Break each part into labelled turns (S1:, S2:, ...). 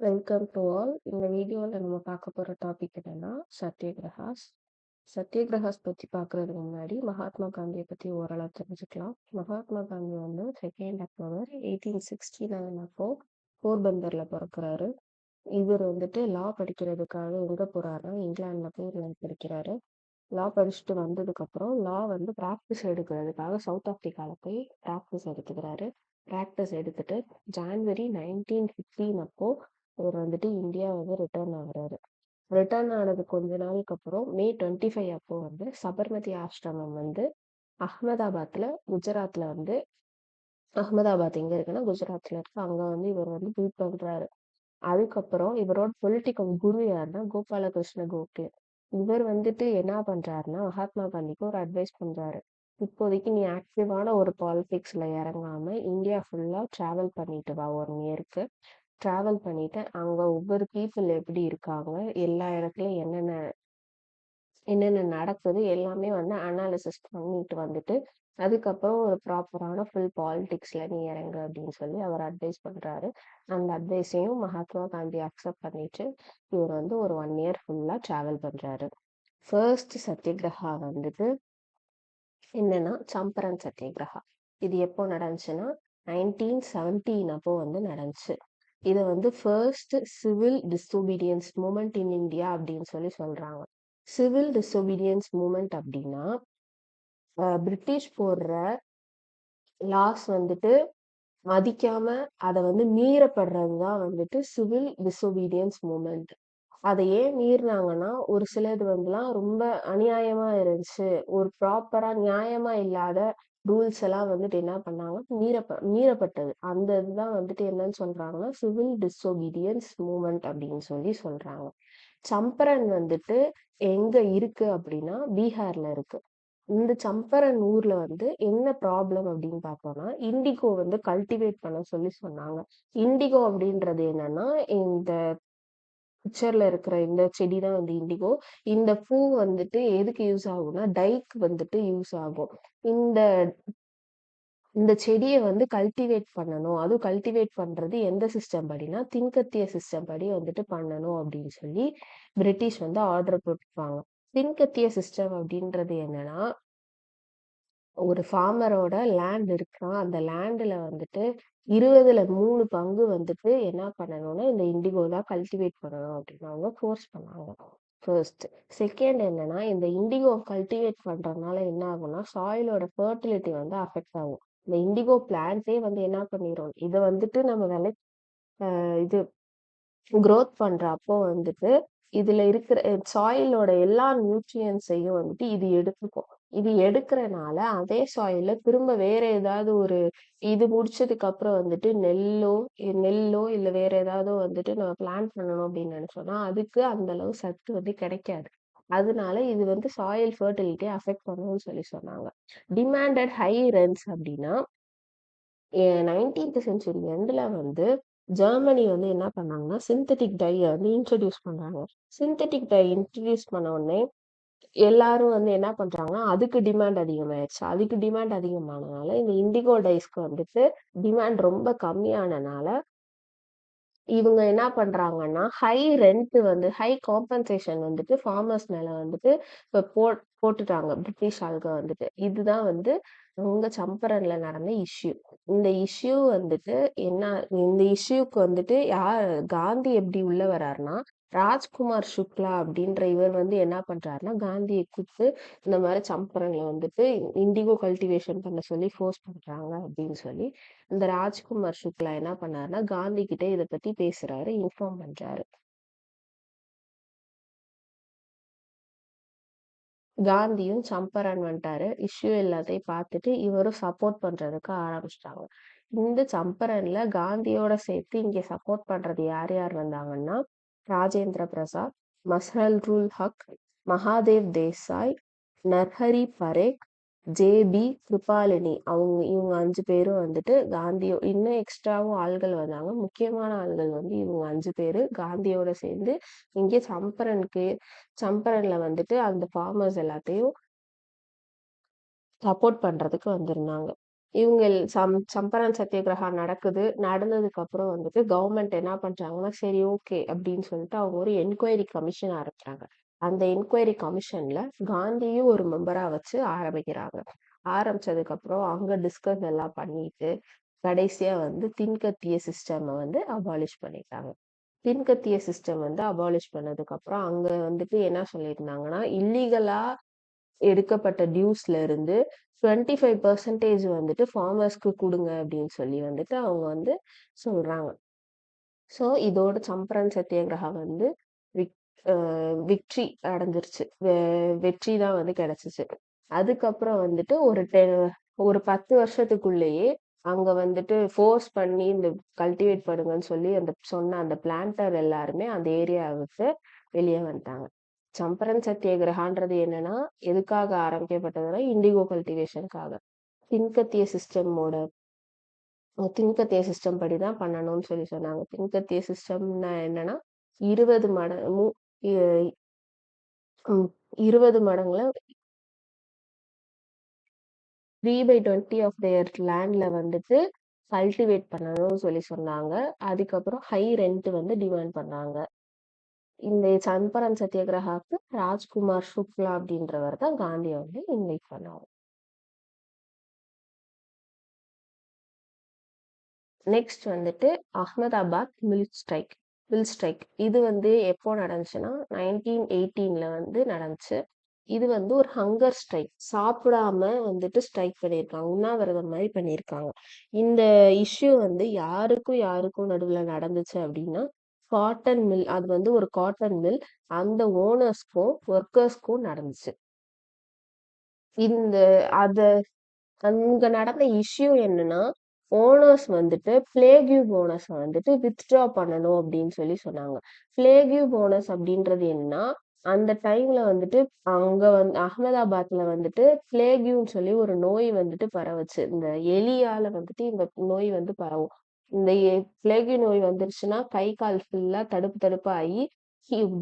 S1: Welcome to all. இந்த வீடியோவில் நம்ம பார்க்க போகிற டாபிக் என்னன்னா சத்யகிரகாஸ். சத்யகிரகாஸ் பற்றி பார்க்குறதுக்கு முன்னாடி மகாத்மா காந்தியை பற்றி ஓரளவு தெரிஞ்சுக்கலாம். மகாத்மா காந்தி வந்து 2 அக்டோபர் 1869 அப்போ போர்பந்தரில் பிறக்கிறாரு. இவர் வந்துட்டு லா படிக்கிறதுக்காக எங்கே போகிறாருன்னா இங்கிலாந்தில் போய் லா படிக்கிறாரு. லா படிச்சுட்டு வந்ததுக்கப்புறம் லா வந்து ப்ராக்டிஸ் எடுக்கிறதுக்காக சவுத் ஆஃப்ரிக்காவில் போய் ப்ராக்டிஸ் எடுத்துக்கிறாரு. ப்ராக்டிஸ் எடுத்துட்டு ஜான்வரி 1915 அப்போ அவர் வந்துட்டு இந்தியா வந்து ரிட்டர்ன் ஆகுறாரு. ரிட்டர்ன் ஆனது கொஞ்ச நாளுக்கு அப்புறம் மே 25 அப்போ வந்து சபர்மதி ஆசிரமம் வந்து அஹ்மதாபாத்ல குஜராத்ல வந்து அஹ்மதாபாத் எங்க இருக்குன்னா குஜராத்ல இருக்கு. அங்க வந்து இவர் வந்து பில்ட் பண்றாரு. அதுக்கப்புறம் இவரோட பொலிட்டிக்கல் குரு யாருன்னா கோபாலகிருஷ்ண கோகலே. இவர் வந்துட்டு என்ன பண்றாருன்னா மகாத்மா காந்திக்கு ஒரு அட்வைஸ் பண்றாரு. இப்போதைக்கு நீ ஆக்டிவான ஒரு பாலிடிக்ஸ்ல இறங்காம இந்தியா ஃபுல்லா டிராவல் பண்ணிட்டு வா 1 இயருக்கு. டிராவல் பண்ணிட்டு அங்க ஒவ்வொரு பீப்புள் எப்படி இருக்காங்க, எல்லா இடத்துலயும் என்னென்ன என்னென்ன நடக்குது எல்லாமே வந்து அனாலிசிஸ் பண்ணிட்டு வந்துட்டு அதுக்கப்புறம் ஒரு ப்ராப்பரான ஃபுல் பாலிடிக்ஸ்ல நீ இறங்கு அப்படின்னு சொல்லி அவர் அட்வைஸ் பண்றாரு. அந்த அட்வைஸையும் மகாத்மா காந்தி அக்செப்ட் பண்ணிட்டு இவர் வந்து ஒரு 1 இயர் ஃபுல்லா டிராவல் பண்றாரு. ஃபர்ஸ்ட் சத்யகிரகா வந்துட்டு என்னன்னா சம்பரன் சத்யகிரகா. இது எப்போ நடந்துச்சுன்னா 1917 அப்போ வந்து நடந்துச்சு. இதை வந்து first civil disobedience moment in India அப்படின்னு சொல்லி சொல்றாங்க. சிவில் டிசோபீடியன்ஸ் மூமெண்ட் அப்படின்னா பிரிட்டிஷ் போடுற லாஸ் வந்துட்டு மதிக்காம அதை வந்து மீறப்படுறதுதான் வந்துட்டு சிவில் டிசோபீடியன்ஸ் மூமெண்ட். அதை ஏன் மீறினாங்கன்னா ஒரு சிலது வந்துலாம் ரொம்ப அநியாயமா இருந்துச்சு, ஒரு ப்ராப்பரா நியாயமா இல்லாத ரூல்ஸ் எல்லாம் வந்துட்டு என்ன பண்ணாங்க மீறப்பட்டது. அந்த இதுதான் வந்துட்டு என்னன்னு சொல்றாங்கன்னா சிவில் டிசோபீடியன்ஸ் மூமெண்ட் அப்படின்னு சொல்லி சொல்றாங்க. சம்பரன் வந்துட்டு எங்க இருக்கு அப்படின்னா பீகார்ல இருக்கு. இந்த சம்பரன் ஊர்ல வந்து என்ன ப்ராப்ளம் அப்படின்னு பார்த்தோம்னா இண்டிகோ வந்து கல்டிவேட் பண்ண சொல்லி சொன்னாங்க. இண்டிகோ அப்படின்றது என்னன்னா இந்த பிக்சர்ல இருக்கிற இந்த செடி தான் வந்து இண்டிகோ. இந்த பூ வந்துட்டு எதுக்கு யூஸ் ஆகும்னா டைக்கு வந்துட்டு யூஸ் ஆகும். இந்த இந்த செடியை வந்து கல்டிவேட் பண்ணணும். அதுவும் கல்டிவேட் பண்றது எந்த சிஸ்டம் படினா தின்கத்திய சிஸ்டம் படி வந்துட்டு பண்ணணும் அப்படின்னு சொல்லி பிரிட்டிஷ் வந்து ஆர்டர் போட்டிருப்பாங்க. தின்கத்திய சிஸ்டம் அப்படின்றது என்னன்னா ஒரு ஃபார்மரோட லேண்ட் இருக்கான். அந்த லேண்ட்ல வந்துட்டு 20ல 3 பங்கு வந்துட்டு என்ன பண்ணணும்னா இந்த இண்டிகோ தான் கல்டிவேட் பண்ணணும் அப்படின்னு அவங்க ஃபோர்ஸ் பண்ணாங்க. ஃபர்ஸ்ட். செகண்ட் என்னன்னா இந்த இண்டிகோ கல்டிவேட் பண்றதுனால என்ன ஆகும்னா சாயிலோட ஃபர்டிலிட்டி வந்து அஃபெக்ட் ஆகும். இந்த இண்டிகோ பிளான்ட்டே வந்து என்ன பண்ணிரும், இதை வந்துட்டு நம்ம இது growth பண்றப்போ வந்துட்டு இதுல இருக்கிற சாயிலோட எல்லா நியூட்ரியன்ஸையும் வந்துட்டு இது எடுத்துக்கும். இது எடுக்கிறனால அதே சாயில்ல திரும்ப வேற ஏதாவது ஒரு இது முடிச்சதுக்கு அப்புறம் வந்துட்டு நெல்லோ இல்ல வேற ஏதாவது வந்துட்டு நம்ம பிளான் பண்ணணும் அப்படின்னு நினைச்சோம்னா அதுக்கு அந்த அளவு சத்து வந்து கிடைக்காது. அதனால இது வந்து சாயில் ஃபர்டிலிட்டி அஃபெக்ட் பண்ணும்னு சொல்லி சொன்னாங்க. டிமாண்டட் ஹை ரென்ஸ் அப்படின்னா 19th சென்ச்சுரி எண்ட்ல வந்து ஜெர்மனி வந்து என்ன பண்ணாங்கன்னா சிந்தட்டிக் டை வந்து இன்ட்ரடியூஸ் பண்றாங்க. சிந்தட்டிக் டை இன்ட்ரடியூஸ் பண்ண உடனே எல்லாரும் வந்து என்ன பண்றாங்கன்னா அதுக்கு டிமாண்ட் அதிகமாயிடுச்சு. அதுக்கு டிமாண்ட் அதிகமானனால இந்த இண்டிகோ டைஸ்க்கு வந்துட்டு டிமாண்ட் ரொம்ப கம்மியானனால இவங்க என்ன பண்றாங்கன்னா ஹை காம்பன்சேஷன் வந்துட்டு ஃபார்மர்ஸ் மேல வந்துட்டு போட்டுட்டாங்க பிரிட்டிஷ் ஆளுங்க வந்துட்டு. இதுதான் வந்து அவங்க சம்பரன்ல நடந்த இஷ்யூ. இந்த இஷ்யூ வந்துட்டு என்ன, இந்த இஷ்யூக்கு வந்துட்டு காந்தி எப்படி உள்ள வர்றாருன்னா ராஜ்குமார் சுக்லா அப்படின்ற இவர் வந்து என்ன பண்றாருன்னா காந்தியை கூப்பிட்டு இந்த மாதிரி சம்பரன்ல வந்துட்டு இண்டிகோ கல்டிவேஷன் பண்ண சொல்லி ஃபோர்ஸ் பண்றாங்க அப்படின்னு சொல்லி இந்த ராஜ்குமார் சுக்லா என்ன பண்ணாருன்னா காந்தி கிட்ட இதை பத்தி பேசுறாரு, இன்ஃபார்ம் பண்றாரு. காந்தியும் சம்பரன் வந்துட்டாரு. இஷ்யூ எல்லாத்தையும் பார்த்துட்டு இவரும் சப்போர்ட் பண்றதுக்கு ஆரம்பிச்சிட்டாங்க. இந்த சம்பரன்ல காந்தியோட சேர்த்து இங்க சப்போர்ட் பண்றது யார் யார் வந்தாங்கன்னா ராஜேந்திர பிரசாத், மஸ்ஹல் ரூல் ஹக், மகாதேவ் தேசாய், நர்ஹரி பரேக், ஜே.பி. கிருபாலினி. இவங்க 5 பேரும் வந்துட்டு காந்தியோ இன்னும் எக்ஸ்ட்ராவும் ஆள்கள் வந்தாங்க. முக்கியமான ஆள்கள் வந்து இவங்க 5 பேரு காந்தியோட சேர்ந்து இங்கே சம்பரன்ல வந்துட்டு அந்த ஃபார்மர்ஸ் எல்லாத்தையும் சப்போர்ட் பண்றதுக்கு வந்திருந்தாங்க. இவங்க சம்பரான் சத்தியாகிரகா நடக்குது. நடந்ததுக்கு அப்புறம் வந்துட்டு கவர்மெண்ட் என்ன பண்றாங்கன்னா, சரி ஓகே அப்படின்னு சொல்லிட்டு அவங்க ஒரு என்கொயரி கமிஷன் ஆரம்பிச்சாங்க. அந்த என்கொயரி கமிஷன்ல காந்தியும் ஒரு மெம்பரா வச்சு ஆரம்பிக்கிறாங்க. ஆரம்பிச்சதுக்கு அப்புறம் அங்க டிஸ்கஸ் எல்லாம் பண்ணிட்டு கடைசியா வந்து தின்கத்திய சிஸ்டம் வந்து அபாலிஷ் பண்ணிட்டாங்க. தின்கத்திய சிஸ்டம் வந்து அபாலிஷ் பண்ணதுக்கு அப்புறம் அங்க வந்துட்டு என்ன சொல்லியிருந்தாங்கன்னா, இல்லீகலா எடுக்கப்பட்ட டியூஸ்ல இருந்து 25% வந்துட்டு ஃபார்மர்ஸ்க்கு குடுங்க அப்படின்னு சொல்லி வந்துட்டு அவங்க வந்து சொல்றாங்க. ஸோ இதோட சம்பரன் சத்தியாகிரகா வந்து விக் விக்ட்ரி அடைஞ்சிருச்சு. வெற்றி தான் வந்து கிடைச்சிச்சு. அதுக்கப்புறம் வந்துட்டு ஒரு 10 வருஷத்துக்குள்ளேயே அங்க வந்துட்டு ஃபோர்ஸ் பண்ணி இந்த கல்டிவேட் பண்ணுங்கன்னு சொல்லி சொன்ன அந்த பிளான்டர் எல்லாருமே அந்த ஏரியாவை விட்டு வெளியே வந்துட்டாங்க. சம்பரன் சத்தியாகிரகான்றது என்னன்னா எதுக்காக ஆரம்பிக்கப்பட்டதுன்னா இண்டிகோ கல்டிவேஷனுக்காக. தின்கத்திய சிஸ்டமோட தின்கத்திய சிஸ்டம் படி தான் பண்ணணும்னு சொல்லி சொன்னாங்க. தின்கத்திய சிஸ்டம்னா என்னன்னா 20 மட மு இ ம் 20 மடங்குல 3/20 ஆஃப் தேர் லேண்ட்ல வந்துட்டு கல்டிவேட் பண்ணணும்னு சொல்லி சொன்னாங்க. அதுக்கப்புறம் ஹை ரெண்ட் வந்து டிமாண்ட் பண்ணாங்க. இந்த சம்பரன் சத்தியாகிரகாவுக்கு ராஜ்குமார் சுக்லா அப்படின்றவர் தான் காந்தியை வந்து இன்வைட் பண்ணாரு. நெக்ஸ்ட் வந்துட்டு அஹ்மதாபாத் மில் ஸ்ட்ரைக் இது வந்து எப்போ நடந்துச்சுன்னா 1918ல வந்து நடந்துச்சு. இது வந்து ஒரு ஹங்கர் ஸ்ட்ரைக். சாப்பிடாம வந்துட்டு ஸ்ட்ரைக் பண்ணியிருக்காங்க. உண்ணாவிரதம் மாதிரி பண்ணியிருக்காங்க. இந்த இஷ்யூ வந்து யாருக்கும் யாருக்கும் நடுவுல நடந்துச்சு அப்படின்னா காட்டன் மில், அது வந்து ஒரு காட்டன் மில், அந்த ஓனர்ஸ்க்கும் ஒர்க்கர்ஸ்க்கும் நடந்துச்சு. இந்த அத அங்க நடந்த இஷ்யூ என்னன்னா ஓனர்ஸ் வந்துட்டு பிளேக்யூ போனஸ் வந்துட்டு வித்ட்ரா பண்ணணும் அப்படின்னு சொல்லி சொன்னாங்க. பிளேக்யூ போனஸ் அப்படின்றது என்னன்னா அந்த டைம்ல வந்துட்டு அங்க வந்து அகமதாபாத்ல வந்துட்டு பிளேக்யூன்னு சொல்லி ஒரு நோய் வந்துட்டு பரவுச்சு. இந்த எலியால வந்துட்டு இந்த நோய் வந்து பரவும். இந்த பிளேக்யூ நோய் வந்துருச்சுன்னா கை கால் ஃபுல்லா தடுப்பு தடுப்பாகி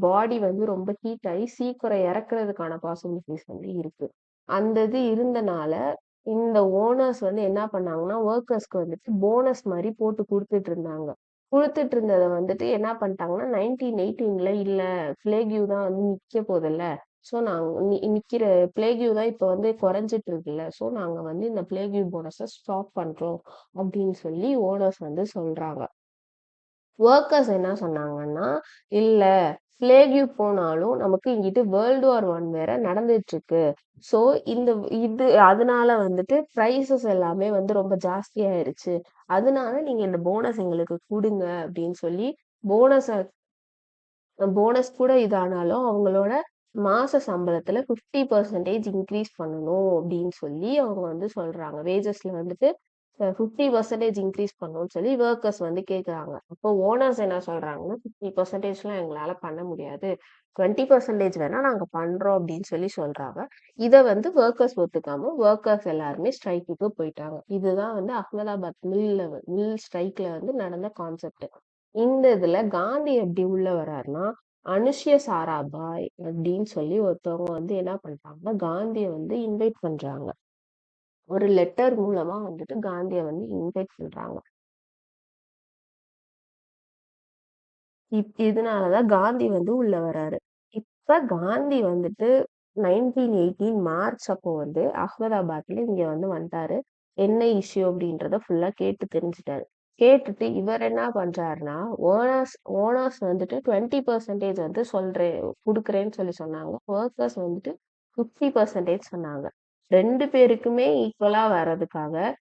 S1: பாடி வந்து ரொம்ப ஹீட் ஆகி சீக்கிரம் இறக்குறதுக்கான பாசிபிலிட்டிஸ் வந்து இருக்கு. அந்த இது இருந்தனால இந்த ஓனர்ஸ் வந்து என்ன பண்ணாங்கன்னா ஒர்க்கர்ஸ்க்கு வந்துட்டு போனஸ் மாதிரி போட்டு கொடுத்துட்டு இருந்தாங்க. கொடுத்துட்டு இருந்ததை வந்துட்டு என்ன பண்ணிட்டாங்கன்னா 1918ல இல்ல பிளேக்யூ தான் வந்து நிக்க போதில்ல, ஸோ நாங்க நிக்கிற பிளேக்யூ தான் இப்ப வந்து குறைஞ்சிட்டு இருக்குல்ல, ஸோ நாங்க வந்து இந்த பிளேக்யூ போனஸை ஸ்டாப் பண்றோம் அப்படின்னு சொல்லி ஓனர்ஸ் வந்து சொல்றாங்க. ஒர்க்கர்ஸ் என்ன சொன்னாங்கன்னா, இல்ல பிளேக்யூ போனாலும் நமக்கு இங்கிட்டு வேர்ல்டு வார் 1 வேற நடந்துட்டு இருக்கு. ஸோ இந்த இது அதனால வந்துட்டு பிரைசஸ் எல்லாமே வந்து ரொம்ப ஜாஸ்தியாயிருச்சு. அதனால நீங்க இந்த போனஸ் எங்களுக்கு குடுங்க அப்படின்னு சொல்லி போனஸ போனஸ் கூட இதானாலும் அவங்களோட மாச சம்பளத்துல 50% இன்க்ரீஸ் பண்ணணும் அப்படின்னு சொல்லி அவங்க வந்து சொல்றாங்க. வேஜஸ்ல வந்துட்டு 50% இன்க்ரீஸ் பண்ணணும்னு சொல்லி ஒர்க்கர்ஸ் வந்து கேக்குறாங்க. அப்போ ஓனர்ஸ் என்ன சொல்றாங்கன்னா 50%லாம் எங்களால பண்ண முடியாது. 20% வேணா நாங்க பண்றோம் அப்படின்னு சொல்லி சொல்றாங்க. இத வந்து ஒர்க்கர்ஸ் ஒத்துக்காம ஒர்க்கர்ஸ் எல்லாருமே ஸ்ட்ரைக்குக்கு போயிட்டாங்க. இதுதான் வந்து அகமதாபாத் மில் ஸ்ட்ரைக்ல வந்து நடந்த கான்செப்ட். இந்த இதுல காந்தி எப்படி உள்ள வர்றாருன்னா அனுஷ்ய சாராபாய் அப்படின்னு சொல்லி ஒருத்தவங்க வந்து என்ன பண்றாங்கன்னா காந்திய வந்து இன்வைட் பண்றாங்க. ஒரு லெட்டர் மூலமா வந்துட்டு காந்திய வந்து இன்வைட் பண்றாங்க. இதனாலதான் காந்தி வந்து உள்ள வராரு. இப்ப காந்தி வந்துட்டு 1918 மார்ச் அப்போ வந்து அகமதாபாத்ல இங்க வந்து வந்துட்டாரு. என்ன இஷ்யூ அப்படின்றத ஃபுல்லா கேட்டு தெரிஞ்சுட்டாரு. கேட்டுட்டு இவர் என்ன பண்றாருன்னா ஓனர்ஸ் ஓனர்ஸ் வந்துட்டு 20% வந்து குடுக்குறேன்னு சொல்லி சொன்னாங்க. ஒர்க்கர்ஸ் வந்துட்டு 50% சொன்னாங்க. 2 பேருக்குமே ஈக்குவலா வர்றதுக்காக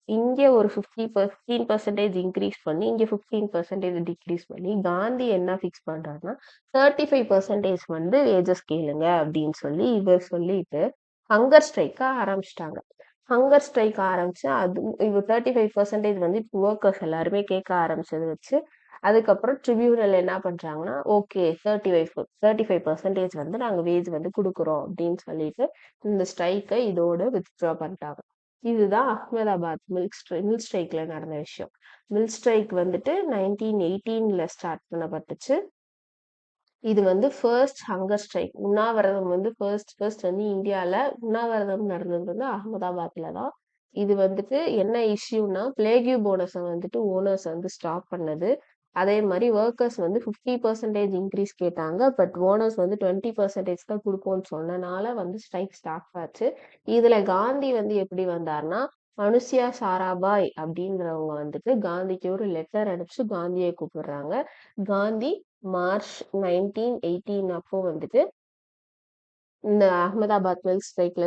S1: இங்க ஒரு 15% இன்க்ரீஸ் பண்ணி இங்க 15% டிக்ரீஸ் பண்ணி காந்தி என்ன ஃபிக்ஸ் பண்றாருன்னா 35% வந்து வேஜஸ் கேளுங்க அப்படின்னு சொல்லி இவர் சொல்லிட்டு ஹங்கர் ஸ்ட்ரைக்க ஆரம்பிச்சிட்டாங்க. ஹங்கர் ஸ்ட்ரைக் ஆரம்பிச்சு அது இவர் 35% வந்து ஒர்க்கர்ஸ் எல்லாருமே கேட்க ஆரம்பிச்சதை வச்சு அதுக்கப்புறம் ட்ரிபியூனல் என்ன பண்றாங்கன்னா ஓகே 35% வந்து நாங்க வேஜ் வந்து கொடுக்குறோம் அப்படின்னு சொல்லிட்டு இந்த ஸ்ட்ரைக்கை இதோட வித்ட்ரா பண்ணிட்டாங்க. இதுதான் அஹ்மதாபாத் மில் ஸ்ட்ரைக்ல நடந்த விஷயம். மில் ஸ்ட்ரைக் வந்துட்டு 1918ல ஸ்டார்ட் பண்ணப்பட்டுச்சு. இது வந்து ஃபர்ஸ்ட் ஹங்கர் ஸ்ட்ரைக். உண்ணாவிரதம் வந்து ஃபர்ஸ்ட் வந்து இந்தியால உண்ணாவிரதம் நடந்தது வந்து அகமதாபாத்ல தான். இது வந்துட்டு என்ன இஷ்யூன்னா பிளேக்யூ போனஸை வந்துட்டு ஓனர்ஸ் வந்து ஸ்டாப் பண்ணது. அதே மாதிரி ஒர்க்கர்ஸ் வந்து 50% இன்க்ரீஸ் கேட்டாங்க. பட் ஓனர்ஸ் வந்து 20% தான் கொடுப்போம்னு சொன்னனால வந்து ஸ்ட்ரைக் ஸ்டார்ட் ஆச்சு. இதுல காந்தி வந்து எப்படி வந்தாருன்னா, அனுசியா சாராபாய் அப்படின்றவங்க வந்துட்டு காந்திக்கு ஒரு லெட்டர் அனுப்பிச்சு காந்தியை கூப்பிடுறாங்க. காந்தி மார்ச் 1918 அப்போ வந்துட்டு இந்த அகமதாபாத் மில்க் ஸ்ட்ரைக்ல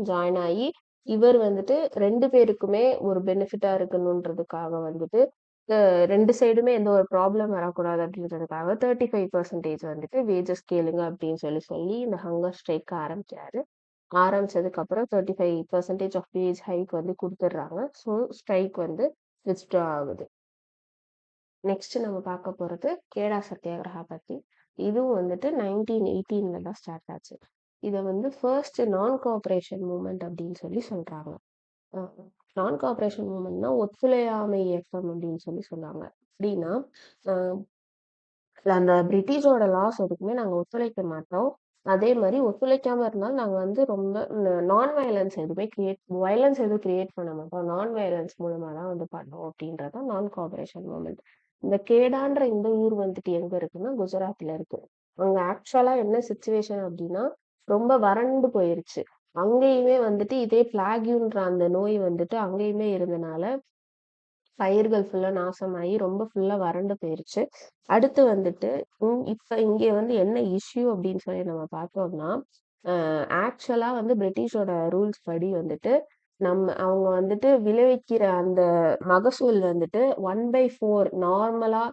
S1: ஜாயின் ஆகி இவர் வந்துட்டு 2 பேருக்குமே ஒரு பெனிஃபிட்டா இருக்கணுன்றதுக்காக வந்துட்டு ரெண்டு சைடுமே எந்த ஒரு ப்ராப்ளம் வரக்கூடாது அப்படின்றதுக்காக 35% வந்துட்டு வேஜஸ் கேளுங்க அப்படின்னு சொல்லி இந்த ஹங்கர் ஸ்ட்ரைக் ஆரம்பிச்சாரு. ஆரம்பிச்சதுக்கு அப்புறம் 35% ஆஃப் வேஜ் ஹைக் வந்து கொடுத்துட்றாங்க. ஸோ ஸ்ட்ரைக் வந்து வித்ட்ரா ஆகுது. நெக்ஸ்ட் நம்ம பார்க்க போறது கேடா சத்தியாகிரகா பத்தி. இதுவும் வந்துட்டு 1918 தான் ஸ்டார்ட் ஆச்சு. இதை வந்து ஃபர்ஸ்ட் நான் கோஆபரேஷன் மூமெண்ட் அப்படின்னு சொல்றாங்க. நான் கோஆபரேஷன் மூமெண்ட்னா ஒத்துழையாமை இயக்கம் அப்படின்னு சொல்லுவாங்க. அப்படின்னா அந்த பிரிட்டிஷோட லாஸ் எதுக்குமே நாங்க ஒத்துழைக்க மாட்டோம். அதே மாதிரி ஒத்துழைக்காம இருந்தாலும் நாங்க வந்து ரொம்ப நான் வயலன்ஸ் வயலன்ஸ் எதுவும் கிரியேட் பண்ண மாட்டோம். நான் வயலன்ஸ் மூலமா தான் வந்து பண்ணோம் அப்படின்றதான் நான் கோஆபரேஷன் மூமெண்ட். இந்த கேடான்ற இந்த ஊர் வந்துட்டு எங்க இருக்குன்னா குஜராத்ல இருக்கு. அங்க ஆக்சுவலா என்ன சுச்சுவேஷன் அப்படின்னா ரொம்ப வறண்டு போயிருச்சு. அங்கேயுமே வந்துட்டு இதே பிளாக்யூன்ற அந்த நோய் வந்துட்டு அங்கேயுமே இருந்தனால பயிர்கள் ஃபுல்லா நாசமாயி ரொம்ப ஃபுல்லா வறண்டு போயிருச்சு. அடுத்து வந்துட்டு இப்ப இங்க வந்து என்ன இஷ்யூ அப்படின்னு சொல்லி நம்ம பார்த்தோம்னா, ஆக்சுவலா வந்து பிரிட்டிஷோட ரூல்ஸ் படி வந்துட்டு அவங்க வந்துட்டு விளைவிக்கிற அந்த மகசூல் வந்துட்டு 1/4 நார்மலா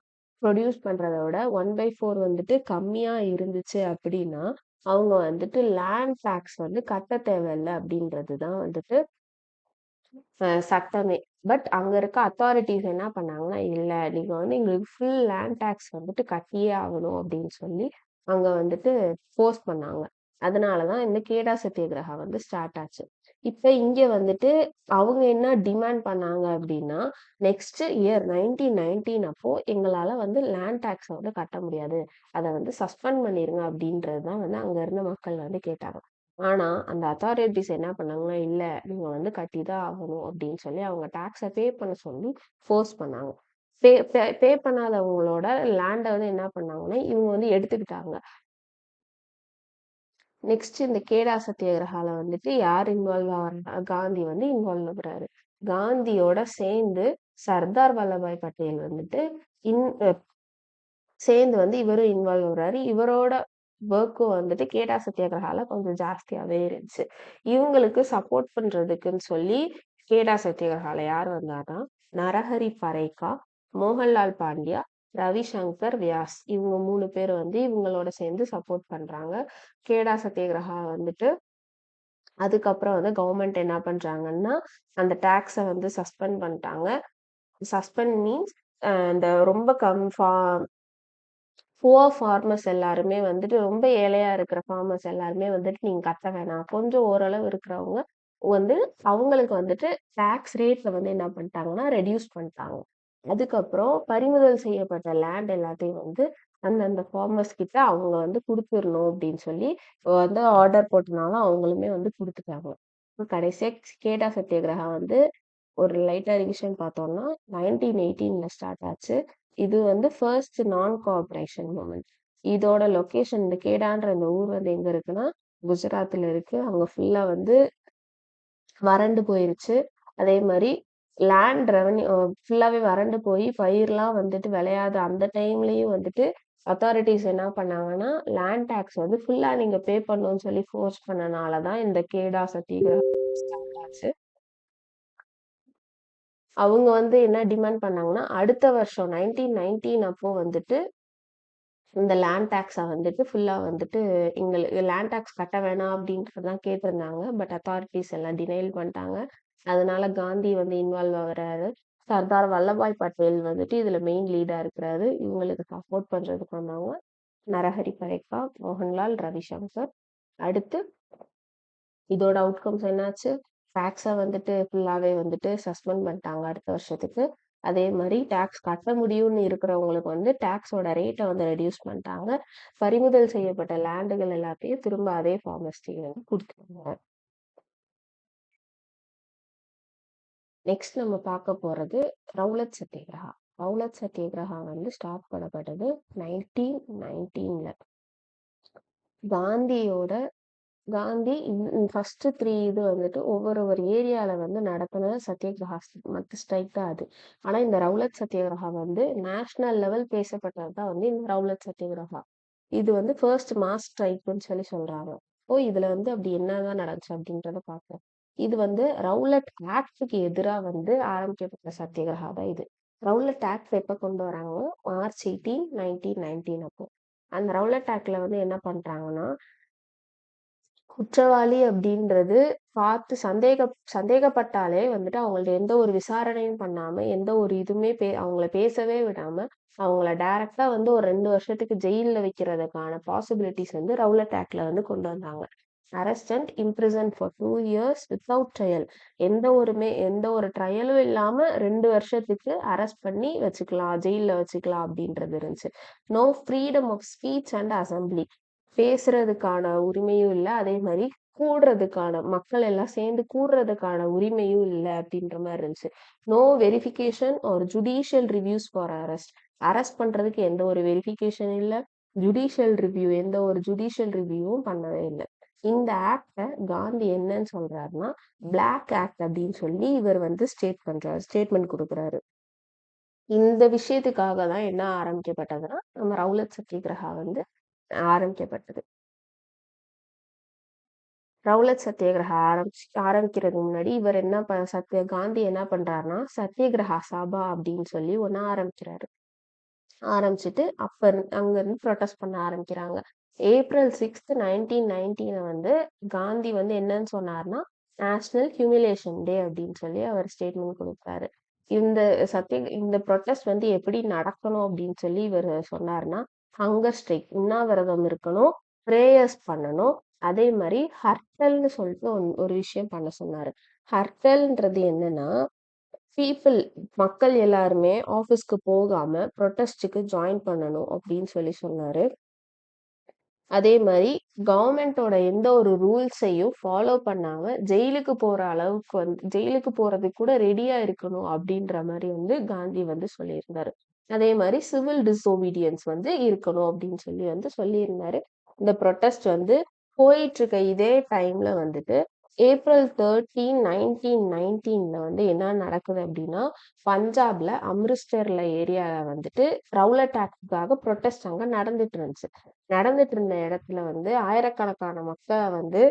S1: ப்ரொடியூஸ் பண்றத விட 1/4 வந்துட்டு கம்மியா இருந்துச்சு அப்படின்னா, அவங்க வந்துட்டு லேண்ட் டாக்ஸ் வந்து கட்ட தேவையில்ல அப்படின்றதுதான் வந்துட்டு சட்டமே. பட் அங்க இருக்க அத்தாரிட்டிஸ் என்ன பண்ணாங்கன்னா, இல்ல நீங்க வந்து எங்களுக்கு ஃபுல் லேண்ட் டாக்ஸ் வந்துட்டு கட்டியே ஆகணும் அப்படின்னு சொல்லி அங்க வந்துட்டு ஃபோர்ஸ் பண்ணாங்க. அதனாலதான் இந்த கேடா சத்தியாகிரகா வந்து ஸ்டார்ட் ஆச்சு. இப்ப இங்க வந்துட்டு அவங்க என்ன டிமாண்ட் பண்ணாங்க அப்படின்னா, நெக்ஸ்ட் இயர் 1919 அப்போ எங்களால வந்து லேண்ட் டாக்ஸ் வந்து கட்ட முடியாது. அதை வந்து சஸ்பெண்ட் பண்ணிருங்க அப்படின்றதுதான் வந்து அங்க இருந்த மக்கள் வந்து கேட்டாங்க. ஆனா அந்த அத்தாரிட்டிஸ் என்ன பண்ணாங்கன்னா, இல்ல நீங்க வந்து கட்டிதான் ஆகணும் அப்படின்னு சொல்லி அவங்க டாக்ஸை பே பண்ண சொல்லி ஃபோர்ஸ் பண்ணாங்க. பே பே பண்ணாதவங்களோட லேண்டை வந்து என்ன பண்ணாங்கன்னா இவங்க வந்து எடுத்துக்கிட்டாங்க. நெக்ஸ்ட் இந்த கேடா சத்தியாகிரகால வந்துட்டு யார் இன்வால்வ் ஆகுறா, காந்தி வந்து இன்வால்வ் ஆகுறாரு. காந்தியோட சேர்ந்து சர்தார் வல்லபாய் பட்டேல் வந்துட்டு இன் சேர்ந்து வந்து இவரும் இன்வால்வ் ஆகுறாரு. இவரோட ஒர்க்கும் வந்துட்டு கேடா சத்தியாகிரகால கொஞ்சம் ஜாஸ்தியாவே இருந்துச்சு. இவங்களுக்கு சப்போர்ட் பண்றதுக்குன்னு சொல்லி கேடா சத்தியாகிரகால யார் வந்தாருன்னா, நரஹரி பரேகா, மோகன்லால் பாண்டியா, ரவிசங்கர் வியாஸ் இவங்க 3 பேர் வந்து இவங்களோட சேர்ந்து சப்போர்ட் பண்றாங்க. கேடா சத்தியாகிரகா வந்துட்டு அதுக்கப்புறம் வந்து கவர்மெண்ட் என்ன பண்றாங்கன்னா, அந்த டாக்ஸை வந்து சஸ்பெண்ட் பண்ணிட்டாங்க. சஸ்பெண்ட் மீன்ஸ் இந்த ரொம்ப புவர் ஃபார்மர்ஸ் எல்லாருமே வந்துட்டு ரொம்ப ஏழையா இருக்கிற ஃபார்மர்ஸ் எல்லாருமே வந்துட்டு நீங்க கட்ட வேணாம். கொஞ்சம் ஓரளவு இருக்கிறவங்க வந்து அவங்களுக்கு வந்துட்டு டாக்ஸ் ரேட்ல வந்து என்ன பண்ணிட்டாங்கன்னா ரெடியூஸ் பண்ணிட்டாங்க. அதுக்கப்புறம் பறிமுதல் செய்யப்பட்ட லேண்ட் எல்லாத்தையும் வந்து அந்தந்த ஃபார்மர்ஸ் கிட்ட அவங்க வந்து கொடுத்துடணும் அப்படின்னு சொல்லி வந்து ஆர்டர் போட்டனால அவங்களுமே வந்து கொடுத்துட்டாங்க. கடைசியா கேடா சத்தியாகிரகா வந்து ஒரு லைட்டா ரிவிஷன் பார்த்தோம்னா 1918 ஸ்டார்ட் ஆச்சு. இது வந்து ஃபர்ஸ்ட் நான் கோஆபரேஷன் மூமெண்ட். இதோட லொகேஷன் இந்த கேடான்ற இந்த ஊர் வந்து எங்க இருக்குன்னா குஜராத்ல இருக்கு. அங்க ஃபுல்லா வந்து வறண்டு போயிருச்சு. அதே மாதிரி லேண்ட் ரெவன்யூ ஃபுல்லாவே வறண்டு போய் பயிர்லாம் வந்துட்டு விளையாத அந்த டைம்லயும் வந்துட்டு அத்தாரிட்டிஸ் என்ன பண்ணாங்கன்னா லேண்ட் டாக்ஸ் வந்து ஃபுல்லா நீங்க பே பண்ணணும்னு சொல்லி ஃபோர்ஸ் பண்ணனாலதான் இந்த கேடா சத்தியாகிரகம் ஸ்டார்ட் ஆச்சு. அவங்க வந்து என்ன டிமாண்ட் பண்ணாங்கன்னா அடுத்த வருஷம் 1919 அப்போ வந்துட்டு இந்த லேண்ட் டாக்ஸை வந்துட்டு ஃபுல்லா வந்துட்டு எங்களுக்கு லேண்ட் டாக்ஸ் கட்ட வேணாம் அப்படின்றதான் கேட்டிருந்தாங்க. பட் அத்தாரிட்டிஸ் எல்லாம் டினைல் பண்ணிட்டாங்க. அதனால காந்தி வந்து இன்வால்வ் ஆகுறாரு. சர்தார் வல்லபாய் பட்டேல் வந்துட்டு இதுல மெயின் லீடா இருக்கிறாரு. இவங்களுக்கு சப்போர்ட் பண்றதுக்கு வந்தவங்க நரஹரி பரேகா, மோகன்லால், ரவிசங்கர். அடுத்து இதோட அவுட்கம்ஸ் என்னாச்சு? டாக்ஸை வந்துட்டு ஃபுல்லாவே வந்துட்டு சஸ்பெண்ட் பண்ணிட்டாங்க அடுத்த வருஷத்துக்கு. அதே மாதிரி டாக்ஸ் கட்ட முடியும்னு இருக்கிறவங்களுக்கு வந்து டாக்ஸோட ரேட்டை வந்து ரெடியூஸ் பண்ணிட்டாங்க. பறிமுதல் செய்யப்பட்ட லேண்டுகள் எல்லாத்தையும் திரும்ப அதே ஃபார்மர்ஸ்க்கு வந்து கொடுத்துருவாங்க. நெக்ஸ்ட் நம்ம பார்க்க போறது ரவுலட் சத்தியகிரகா. ரவுலட் சத்தியகிரகா வந்து ஸ்டார்ட் பண்ணப்பட்டது 1919ல. காந்தியோட காந்தி ஃபர்ஸ்ட் 3 இது வந்துட்டு ஒரு ஏரியால வந்து நடத்தின சத்தியகிரகா மத்த ஸ்ட்ரைக் தான் அது. ஆனா இந்த ரவுலட் சத்தியகிரகா வந்து நேஷனல் லெவல் பேசப்பட்டது தான் வந்து இந்த ரவுலட் சத்தியகிரகா. இது வந்து ஃபர்ஸ்ட் மாஸ் ஸ்ட்ரைக்னு சொல்லி சொல்றாங்க. இதுல வந்து அப்படி என்னதான் நடந்துச்சு அப்படின்றத பார்ப்போம். இது வந்து ரவுலட் ஆக்டுக்கு எதிரா வந்து ஆரம்பிக்கப்பட்ட சத்தியகிரகா தான் இது. ரவுலட் ஆக்ட் எப்ப கொண்டு வராங்க? மார்ச் 18, 1919 அப்போ. அந்த ரவுலட் ஆக்ட்ல வந்து என்ன பண்றாங்கன்னா, குற்றவாளி அப்படின்றது பார்த்து சந்தேகப்பட்டாலே வந்துட்டு அவங்கள்ட்ட எந்த ஒரு விசாரணையும் பண்ணாம, எந்த ஒரு இதுவுமே அவங்கள பேசவே விடாம, அவங்கள டைரக்ட்டா வந்து ஒரு 2 வருஷத்துக்கு ஜெயில்ல வைக்கிறதுக்கான பாசிபிலிட்டிஸ் வந்து ரவுலட் ஆக்ட்ல வந்து கொண்டு வந்தாங்க. Arrest and imprison for 2 years without trial. எந்த ஒரு ட்ரையலும் இல்லாம 2 வருஷத்துக்கு அரெஸ்ட் பண்ணி வச்சுக்கலாம், ஜெயில்ல வச்சுக்கலாம் அப்படின்றது இருந்துச்சு. No freedom of speech and assembly. பேசுறதுக்கான உரிமையும் இல்ல. அதே மாரி மக்கள் எல்லாம் சேர்ந்து கூடுறதுக்கான உரிமையும் இல்ல அப்படின்ற மாரி இருந்துச்சு. No verification or judicial reviews for arrest. Arrest பண்றதுக்கு எந்த ஒரு வெரிஃபிகேஷன் இல்ல. எந்த ஒரு ஜுடிஷியல் ரிவ்யூவும் பண்ணவே இல்ல. இந்த ஆக்ட காந்தி என்னன்னு சொல்றாருன்னா, பிளாக் ஆக்ட் அப்படின்னு சொல்லி இவர் வந்து ஸ்டேட்மெண்ட் குடுக்குறாரு. இந்த விஷயத்துக்காக தான் என்ன ஆரம்பிக்கப்பட்டதுன்னா, நம்ம ரவுலட் சத்தியகிரகா வந்து ஆரம்பிக்கப்பட்டது. ரவுலட் சத்தியாகிரகா ஆரம்பிக்கிறதுக்கு முன்னாடி இவர் என்ன காந்தி என்ன பண்றாருன்னா, சத்தியகிரகா சபா அப்படின்னு சொல்லி ஒண்ணு ஆரம்பிக்கிறாரு. ஆரம்பிச்சுட்டு அங்க இருந்து ப்ரொடெஸ்ட் பண்ண ஆரம்பிக்கிறாங்க. ஏப்ரல் 6, 1919 வந்து காந்தி வந்து என்னன்னு சொன்னாருன்னா, நேஷனல் ஹியூமிலேஷன் டே அப்படின்னு சொல்லி அவர் ஸ்டேட்மெண்ட் கொடுத்தாரு. இந்த ப்ரொட்டஸ்ட் வந்து எப்படி நடக்கணும் அப்படின்னு சொல்லி இவர் சொன்னாருன்னா, ஹங்கர் ஸ்ட்ரைக், உண்ணாவிரதம் இருக்கணும், பிரேயர்ஸ் பண்ணணும். அதே மாதிரி ஹர்டல்னு சொல்லிட்டு ஒரு விஷயம் பண்ண சொன்னாரு. ஹர்டல்ன்றது என்னன்னா, மக்கள் எல்லாருமே ஆபீஸ்க்கு போகாம ப்ரொட்டஸ்டுக்கு ஜாயின் பண்ணணும் அப்படின்னு சொல்லி சொன்னாரு. அதே மாதிரி கவர்மெண்டோட எந்த ஒரு ரூல்ஸையும் ஃபாலோ பண்ணாம ஜெயிலுக்கு போறதுக்கு கூட ரெடியா இருக்கணும் அப்படின்ற மாதிரி வந்து காந்தி வந்து சொல்லியிருந்தாரு. அதே மாதிரி சிவில் டிசோபீடியன்ஸ் வந்து இருக்கணும் அப்படின்னு சொல்லி வந்து சொல்லியிருந்தாரு. இந்த ப்ரொட்டஸ்ட் வந்து போயிட்டு இருக்க இதே டைம்ல வந்துட்டு ஏப்ரல் 13, 1919 வந்து என்ன நடக்குது அப்படின்னா, பஞ்சாப்ல அம்ரிஸ்டர்ல ஏரியால வந்துட்டு ரவுலட் ஆக்டுக்காக ப்ரொட்டஸ்ட் அங்க நடந்துட்டு இருந்துச்சு. நடந்துட்டு இருந்த இடத்துல வந்து ஆயிரக்கணக்கான மக்களை வந்து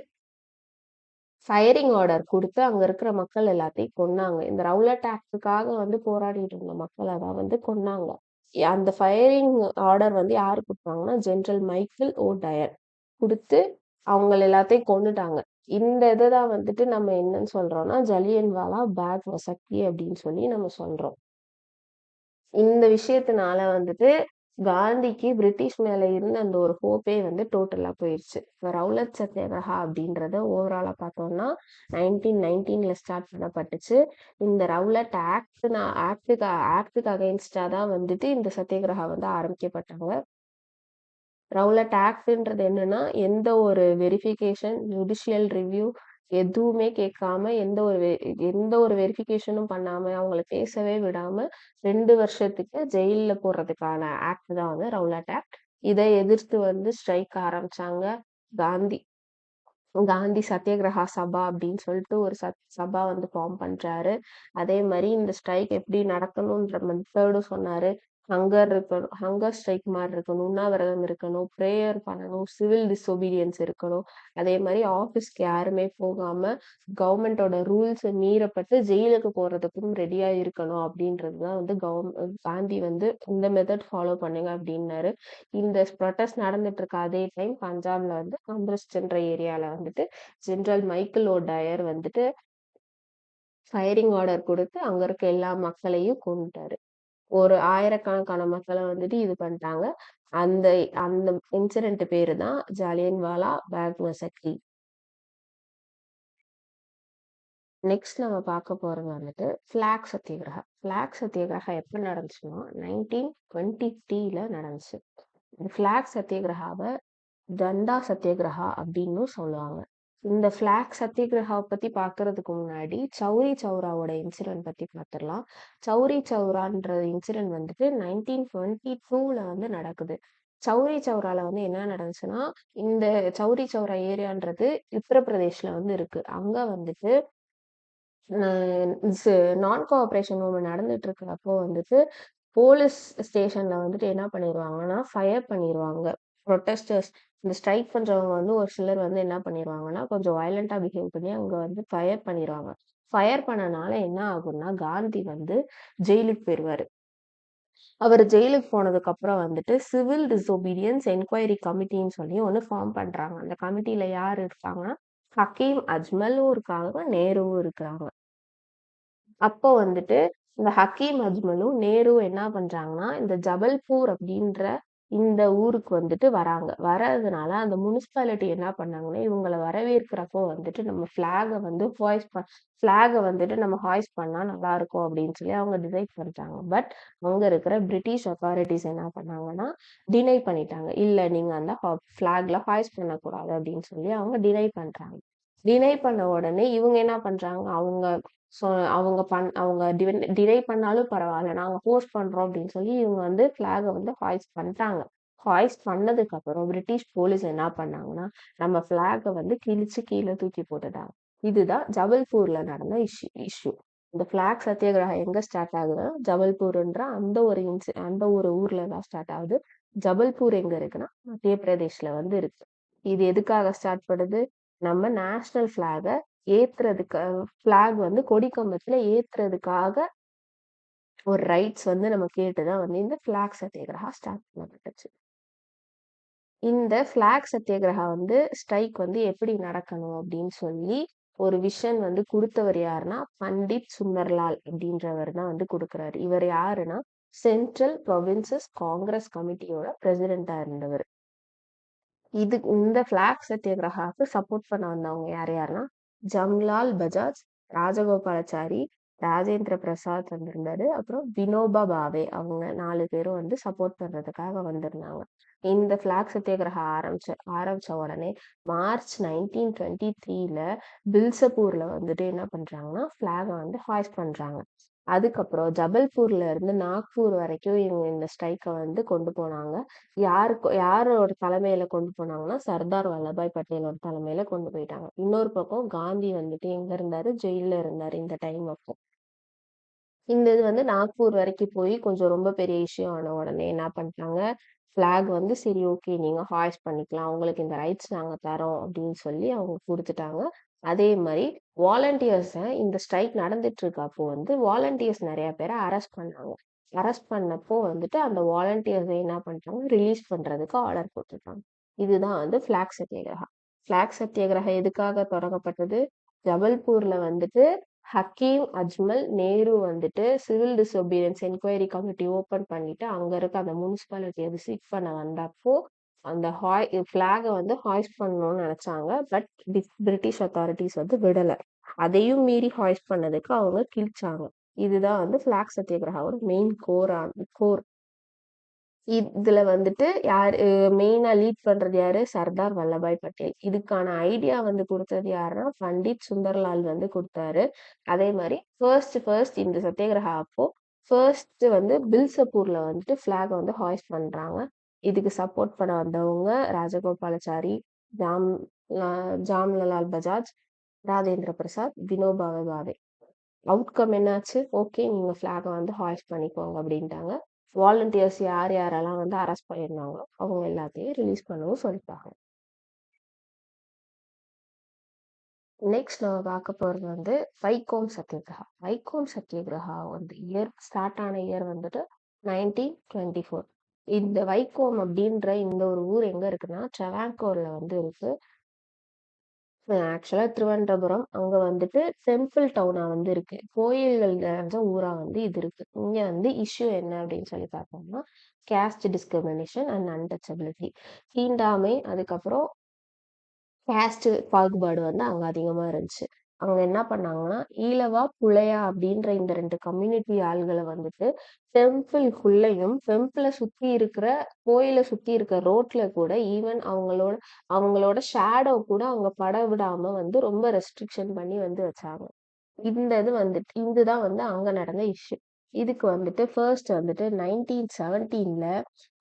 S1: ஃபயரிங் ஆர்டர் குடுத்து அங்க இருக்கிற மக்கள் எல்லாத்தையும் கொன்னாங்க. இந்த ரவுலட் ஆக்டுக்காக வந்து போராடிட்டு இருந்த மக்கள தான் வந்து கொன்னாங்க. அந்த ஃபயரிங் ஆர்டர் வந்து யாரு குடுத்தாங்கன்னா, ஜெனரல் மைக்கேல் ஓ டயர் குடுத்து அவங்கள எல்லாத்தையும் கொன்னுட்டாங்க. இந்த இதுதான் வந்துட்டு நம்ம என்னன்னு சொல்றோம்னா, ஜலியன்வாலா பாக் மசக்கி அப்படின்னு சொல்லி நம்ம சொல்றோம். இந்த விஷயத்தினால வந்துட்டு காந்திக்கு பிரிட்டிஷ் மேல இருந்த அந்த ஒரு ஹோப்பே வந்து டோட்டலா போயிருச்சு. ரவுலட் சத்தியாகிரகா அப்படின்றத ஓவராலா பார்த்தோம்னா 1919ல ஸ்டார்ட் பண்ணப்பட்டுச்சு. இந்த ரவுலட் ஆக்டுக்கு அகைன்ஸ்டா தான் வந்துட்டு இந்த சத்தியாகிரகா வந்து ஆரம்பிக்கப்பட்டாங்க. ரவுலட் ஆக்ட்ன்றது என்னன்னா, எந்த ஒரு வெரிஃபிகேஷன், ஜுடிஷியல் ரிவ்யூ எதுவுமே கேட்காம, எந்த ஒரு வெரிஃபிகேஷனும் பண்ணாம, அவங்கள பேசவே விடாம 2 வருஷத்துக்கு ஜெயில்ல போடுறதுக்கான ஆக்ட் தான் வந்து ரவுலட் ஆக்ட். இதை எதிர்த்து வந்து ஸ்ட்ரைக் ஆரம்பிச்சாங்க. காந்தி காந்தி சத்தியாகிரகா சபா அப்படின்னு சொல்லிட்டு ஒரு சபா வந்து ஃபார்ம் பண்றாரு. அதே மாதிரி இந்த ஸ்ட்ரைக் எப்படி நடக்கணும்ன்ற மெத்தடும் சொன்னாரு. ஹங்கர் ஸ்ட்ரைக் மாதிரி இருக்கணும், உண்ணாவிரதம் இருக்கணும், பிரேயர் பண்ணணும், சிவில் டிசோபீடியன்ஸ் இருக்கணும். அதே மாதிரி ஆபீஸ்க்கு யாருமே போகாம கவர்மெண்டோட ரூல்ஸ் மீறப்பட்டு ஜெயிலுக்கு போறதுக்கும் ரெடியா இருக்கணும் அப்படின்றதுதான் வந்து காந்தி வந்து இந்த மெத்தட் ஃபாலோ பண்ணுங்க அப்படின்னாரு. இந்த ப்ரொட்டஸ்ட் நடந்துட்டு இருக்க அதே டைம் பஞ்சாப்ல வந்து அம்ரிஸ்டர்ன்ற ஏரியால வந்துட்டு ஜெனரல் மைக்கேல் ஓ டயர் வந்துட்டு ஃபயரிங் ஆர்டர் கொடுத்து அங்க இருக்க எல்லா மக்களையும் கொன்னுட்டாரு. ஒரு ஆயிரக்கணக்கான மக்களை வந்துட்டு இது பண்ணிட்டாங்க. அந்த அந்த இன்சிடென்ட் பேரு தான் ஜாலியன்வாலா பாக் மசக்கி. நெக்ஸ்ட் நம்ம பார்க்க போறது வந்துட்டு பிளாக் சத்தியாகிரகா. பிளாக் சத்தியாகிரகா எப்ப நடந்துச்சுன்னா 1923ல நடந்துச்சு. இந்த பிளாக் சத்தியாகிரகாவை தண்டா சத்தியாகிரகா அப்படின்னு சொல்லுவாங்க. இந்த ஃபிளாக் சத்தியகிரகாவ பத்தி பார்க்கறதுக்கு முன்னாடி, சௌரி சௌராவோட இன்சிடென்ட் பத்தி பார்த்துரலாம். சௌரி சௌரான்ற இன்சிடென்ட் வந்துட்டு 1922ல வந்து நடக்குது. சௌரி சௌரால வந்து என்ன நடந்துச்சுன்னா, இந்த சௌரி சௌரா ஏரியான்றது உத்தரப்பிரதேஷ்ல வந்து இருக்கு. அங்க வந்துட்டு அ ஸ் நான் கோஆப்பரேஷன் மூவ்மெண்ட் நடந்துட்டு இருக்கிறப்போ வந்துட்டு, போலீஸ் ஸ்டேஷன்ல வந்துட்டு என்ன பண்ணிருவாங்கன்னா, ஃபயர் பண்ணிருவாங்க. புரொட்டஸ்டர்ஸ் இந்த ஸ்ட்ரைக் பண்றவங்க வந்து ஒரு சிலர் வந்து என்ன பண்ணிருவாங்கன்னா, கொஞ்சம் வயலன்ட்டா பிஹேவ் பண்ணி அங்க வந்து ஃபயர் பண்ணிருவாங்க. ஃபயர் பண்ணனால என்ன ஆகும்னா, காந்தி வந்து ஜெயிலுக்கு போயிருவாரு. அவரு ஜெயிலுக்கு போனதுக்கு அப்புறம் வந்துட்டு, சிவில் டிசோபீடியன்ஸ் என்குயரி கமிட்டின்னு சொல்லி ஒண்ணு ஃபார்ம் பண்றாங்க. அந்த கமிட்டில யார் இருக்காங்கன்னா, ஹக்கீம் அஜ்மலும் இருக்காங்க, நேருவும் இருக்கிறாங்க. அப்போ வந்துட்டு இந்த ஹக்கீம் அஜ்மலும், நேருவும் என்ன பண்றாங்கன்னா, இந்த ஜபல்பூர் அப்படின்ற இந்த ஊருக்கு வந்துட்டு வராங்க. வர்றதுனால அந்த முனிசிபாலிட்டி என்ன பண்ணாங்கன்னா, இவங்கள வரவேற்கிறப்போ வந்துட்டு நம்ம ஃபிளாக வந்துட்டு நம்ம ஹாய்ஸ்ட் பண்ணா நல்லாருக்கும் அப்படின்னு சொல்லி அவங்க டிசைட் பண்றாங்க. பட் அங்க இருக்கிற பிரிட்டிஷ் அத்தாரிட்டீஸ் என்ன பண்ணாங்கன்னா, டினை பண்ணிட்டாங்க. இல்ல நீங்க அந்த ஃபிளாக்ல ஹாய்ஸ்ட் பண்ணக்கூடாது அப்படின்னு சொல்லி அவங்க டினை பண்றாங்க. டினை பண்ண உடனே இவங்க என்ன பண்றாங்க, அவங்க ஸோ அவங்க டினை பண்ணாலும் பரவால்ல. நாங்க ஃபோர்ஸ் பண்றோம் அப்படின்னு சொல்லி இவங்க வந்து ஃபிளாக வந்து ஹாய்ஸ்ட் பண்ட்டாங்க. ஹாய்ஸ்ட் பண்ணதுக்கு அப்புறம் பிரிட்டிஷ் போலீஸ் என்ன பண்ணாங்கன்னா, நம்ம ஃபிளாக வந்து கிழிச்சு கீழ தூக்கி போட்டுட்டாங்க. இதுதான் ஜபல்பூர்ல நடந்த இஷ்யூ. இந்த ஃபிளாக் சத்தியாகிரகம் எங்க ஸ்டார்ட் ஆகுதுன்னா, ஜபல்பூர்ன்ற அந்த ஒரு ஊர்ல தான் ஸ்டார்ட் ஆகுது. ஜபல்பூர் எங்க இருக்குன்னா, மத்திய பிரதேஷ்ல வந்து இருக்கு. இது எதுக்காக ஸ்டார்ட் பண்ணுது? நம்ம நேஷனல் ஃபிளாக ஏத்துறதுக்கு ஃபிளாக் வந்து கொடி கம்பத்துல ஏத்துறதுக்காக ஒரு ரைட்ஸ் வந்து நம்ம கேட்டுதான் வந்து இந்த ஃபிளாக் சத்தியாகிரகா ஸ்டார்ட் பண்ணப்பட்டுச்சு. இந்த ஃபிளாக் சத்தியாகிரகா வந்து ஸ்ட்ரைக் வந்து எப்படி நடக்கணும் அப்படின்னு சொல்லி ஒரு விஷன் வந்து குடுத்தவர் யாருன்னா, பண்டிட் சுந்தர்லால் அப்படின்றவர் தான் வந்து குடுக்குறாரு. இவர் யாருன்னா, சென்ட்ரல் ப்ரொவின்சஸ் காங்கிரஸ் கமிட்டியோட பிரசிடென்ட்டா இருந்தவர். இந்த ஃபிளாக் சத்தியாகிரகாவுக்கு சப்போர்ட் பண்ண வந்தவங்க யாருன்னா, ஜம்லால் பஜாஜ், ராஜகோபாலாச்சாரி, ராஜேந்திர பிரசாத் வந்திருந்தாரு. அப்புறம் வினோபா பாவே அவங்க 4 பேரும் வந்து சப்போர்ட் பண்றதுக்காக வந்திருந்தாங்க. இந்த ஃபிளாக் சத்தியாகிரகம் ஆரம்பிச்ச உடனே மார்ச் 1923ல பில்சப்பூர்ல வந்துட்டு என்ன பண்றாங்கன்னா, ஃபிளாக வந்து ஹாய்ஸ்ட் பண்றாங்க. அதுக்கப்புறம் ஜபல்பூர்ல இருந்து நாக்பூர் வரைக்கும் இவங்க இந்த ஸ்ட்ரைக்க வந்து கொண்டு போனாங்க. யாரோட தலைமையில கொண்டு போனாங்கன்னா, சர்தார் வல்லபாய் பட்டேலோட தலைமையில கொண்டு போயிட்டாங்க. இன்னொரு பக்கம் காந்தி வந்துட்டு எங்க இருந்தாரு? ஜெயில்ல இருந்தாரு இந்த டைம் அப்போ. இந்த இது வந்து நாக்பூர் வரைக்கும் போய் கொஞ்சம் ரொம்ப பெரிய இஷ்யூ ஆன உடனே என்ன பண்ணிட்டாங்க, ஃபிளாக் வந்து சரி ஓகே நீங்க ஹாய்ஸ்ட் பண்ணிக்கலாம். உங்களுக்கு இந்த ரைட்ஸ் நாங்க தரோம் அப்படின்னு சொல்லி அவங்க குடுத்துட்டாங்க. அதே மாரி இந்த ஸ்ட்ரைக் நடந்துட்டு இருக்கப்போ வந்து வாலண்டியர்ஸ் நெறைய பேர அரெஸ்ட் பண்ணாங்க. அரெஸ்ட் பண்ணப்போ வந்துட்டு அந்த வாலண்டியர்ஸ என்ன பண்ணிட்டாங்க, ரிலீஸ் பண்றதுக்கு ஆர்டர் போட்டுருக்காங்க. இதுதான் வந்து ஃபிளாக் சத்தியாகிரகா. ஃபிளாக் சத்தியாகிரகா எதுக்காக தொடங்கப்பட்டது? ஜபல்பூர்ல வந்துட்டு ஹக்கீம் அஜ்மல், நேரு வந்துட்டு civil disobedience enquiry committee open பண்ணிட்டு, அங்க இருக்க அந்த முனிசிபாலிட்டிய விசிட் பண்ண வந்தப்போ, அந்த ஃபிளாக வந்து ஹாய்ஸ்ட் பண்ணணும்னு நெனச்சாங்க. பட் பிரிட்டிஷ் அத்தாரிட்டீஸ் வந்து விடல. அதையும் மீறி ஹாய்ஸ்ட் பண்ணதுக்கு அவங்க கிழிச்சாங்க. இதுதான் வந்து ஃபிளாக் சத்தியாகிரகாவோட மெயின் கோர். இதுல வந்துட்டு மெயினா லீட் பண்றது யாரு? சர்தார் வல்லபாய் பட்டேல். இதுக்கான ஐடியா வந்து குடுத்தது யாருன்னா, பண்டிட் சுந்தர்லால் வந்து குடுத்தாரு. அதே மாரி ஃபர்ஸ்ட் இந்த சத்தியாகிரகா அப்போ வந்து பில்சப்பூர்ல வந்துட்டு ஃபிளாக வந்து ஹாய்ஸ்ட் பண்றாங்க. இதுக்கு சப்போர்ட் பண்ண வந்தவங்க ராஜகோபாலாச்சாரி, ஜாம் அ ஜாம்லலால் பஜாஜ், ராஜேந்திர பிரசாத், வினோபா பாவே. அவுட்கம் என்னாச்சு? ஓகே நீங்க ஃபிளாக வந்து ஹாய்ஸ்ட் பண்ணிக்கோங்க அப்படின்ட்டாங்க. வாலண்டியர்ஸ் யாரெல்லாம் வந்து அரெஸ்ட் பண்ணியிருந்தாங்களோ, அவங்க எல்லாத்தையும் ரிலீஸ் பண்ணவும் சொல்லிட்டாங்க. நெக்ஸ்ட் நம்ம பார்க்க போறது வந்து வைக்கோம் சத்தியாகிரகா. வைக்கோம் சத்தியாகிரகா வந்து ஸ்டார்ட் ஆன இயர் வந்துட்டு 1924. இந்த வைக்கோம் அப்படின்ற இந்த ஒரு ஊர் எங்க இருக்குன்னா, ட்ராவன்கோர்ல வந்து இருக்கு. ஆக்சுவலா திருவனந்தபுரம் அங்க வந்துட்டு டெம்பிள் டவுனா வந்து இருக்கு. கோயில்கள் நிறைஞ்ச ஊரா வந்து இது இருக்கு. இங்க வந்து இஷ்யூ என்ன அப்படின்னு சொல்லி பார்த்தோம்னா, கேஸ்ட் டிஸ்கிரிமினேஷன் அண்ட் அன்டச்சபிலிட்டி. தீண்டாமை, அதுக்கப்புறம் கேஸ்ட் பாகுபாடு வந்து அங்க அதிகமா இருந்துச்சு. அவங்க என்ன பண்ணாங்கன்னா, ஈழவா, புலையா அப்படின்ற இந்த 2 கம்யூனிட்டி ஆள்கள வந்துட்டு டெம்பிள்குள்ளயும், டெம்பிள சுத்தி இருக்கிற கோயில சுத்தி இருக்க ரோட்ல கூட ஈவன் அவங்களோட அவங்களோட ஷேடோ கூட அவங்க பட விடாம வந்து ரொம்ப ரெஸ்ட்ரிக்ஷன் பண்ணி வந்து வச்சாங்க. இந்த இது வந்துட்டு இதுதான் வந்து அங்க நடந்த இஷ்யூ. இதுக்கு வந்துட்டு ஃபர்ஸ்ட் வந்துட்டு 1917ல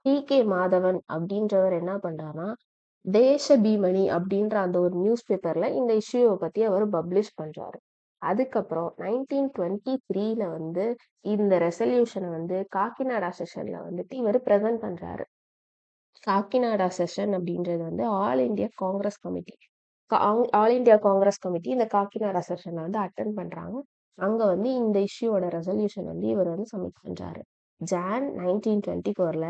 S1: டி.கே. மாதவன் அப்படின்றவர் என்ன பண்றாருன்னா, தேச பீமணி அப்படின்ற அந்த ஒரு நியூஸ் பேப்பர்ல இந்த இஷ்யூவ பத்தி அவர் பப்ளிஷ் பண்றாரு. அதுக்கப்புறம் 1923ல வந்து இந்த ரெசல்யூஷன வந்து காக்கிநாடா செஷன்ல வந்துட்டு இவரு பிரசன்ட் பண்றாரு. காக்கிநாடா செஷன் அப்படின்றது வந்து all India Congress committee. All India Congress committee இந்த காக்கிநாடா செஷன்ல வந்து அட்டெண்ட் பண்றாங்க. அங்க வந்து இந்த இஷ்யூவோட ரெசல்யூஷன் வந்து இவர் வந்து சப்மிட் பண்றாரு. ஜான் 1924ல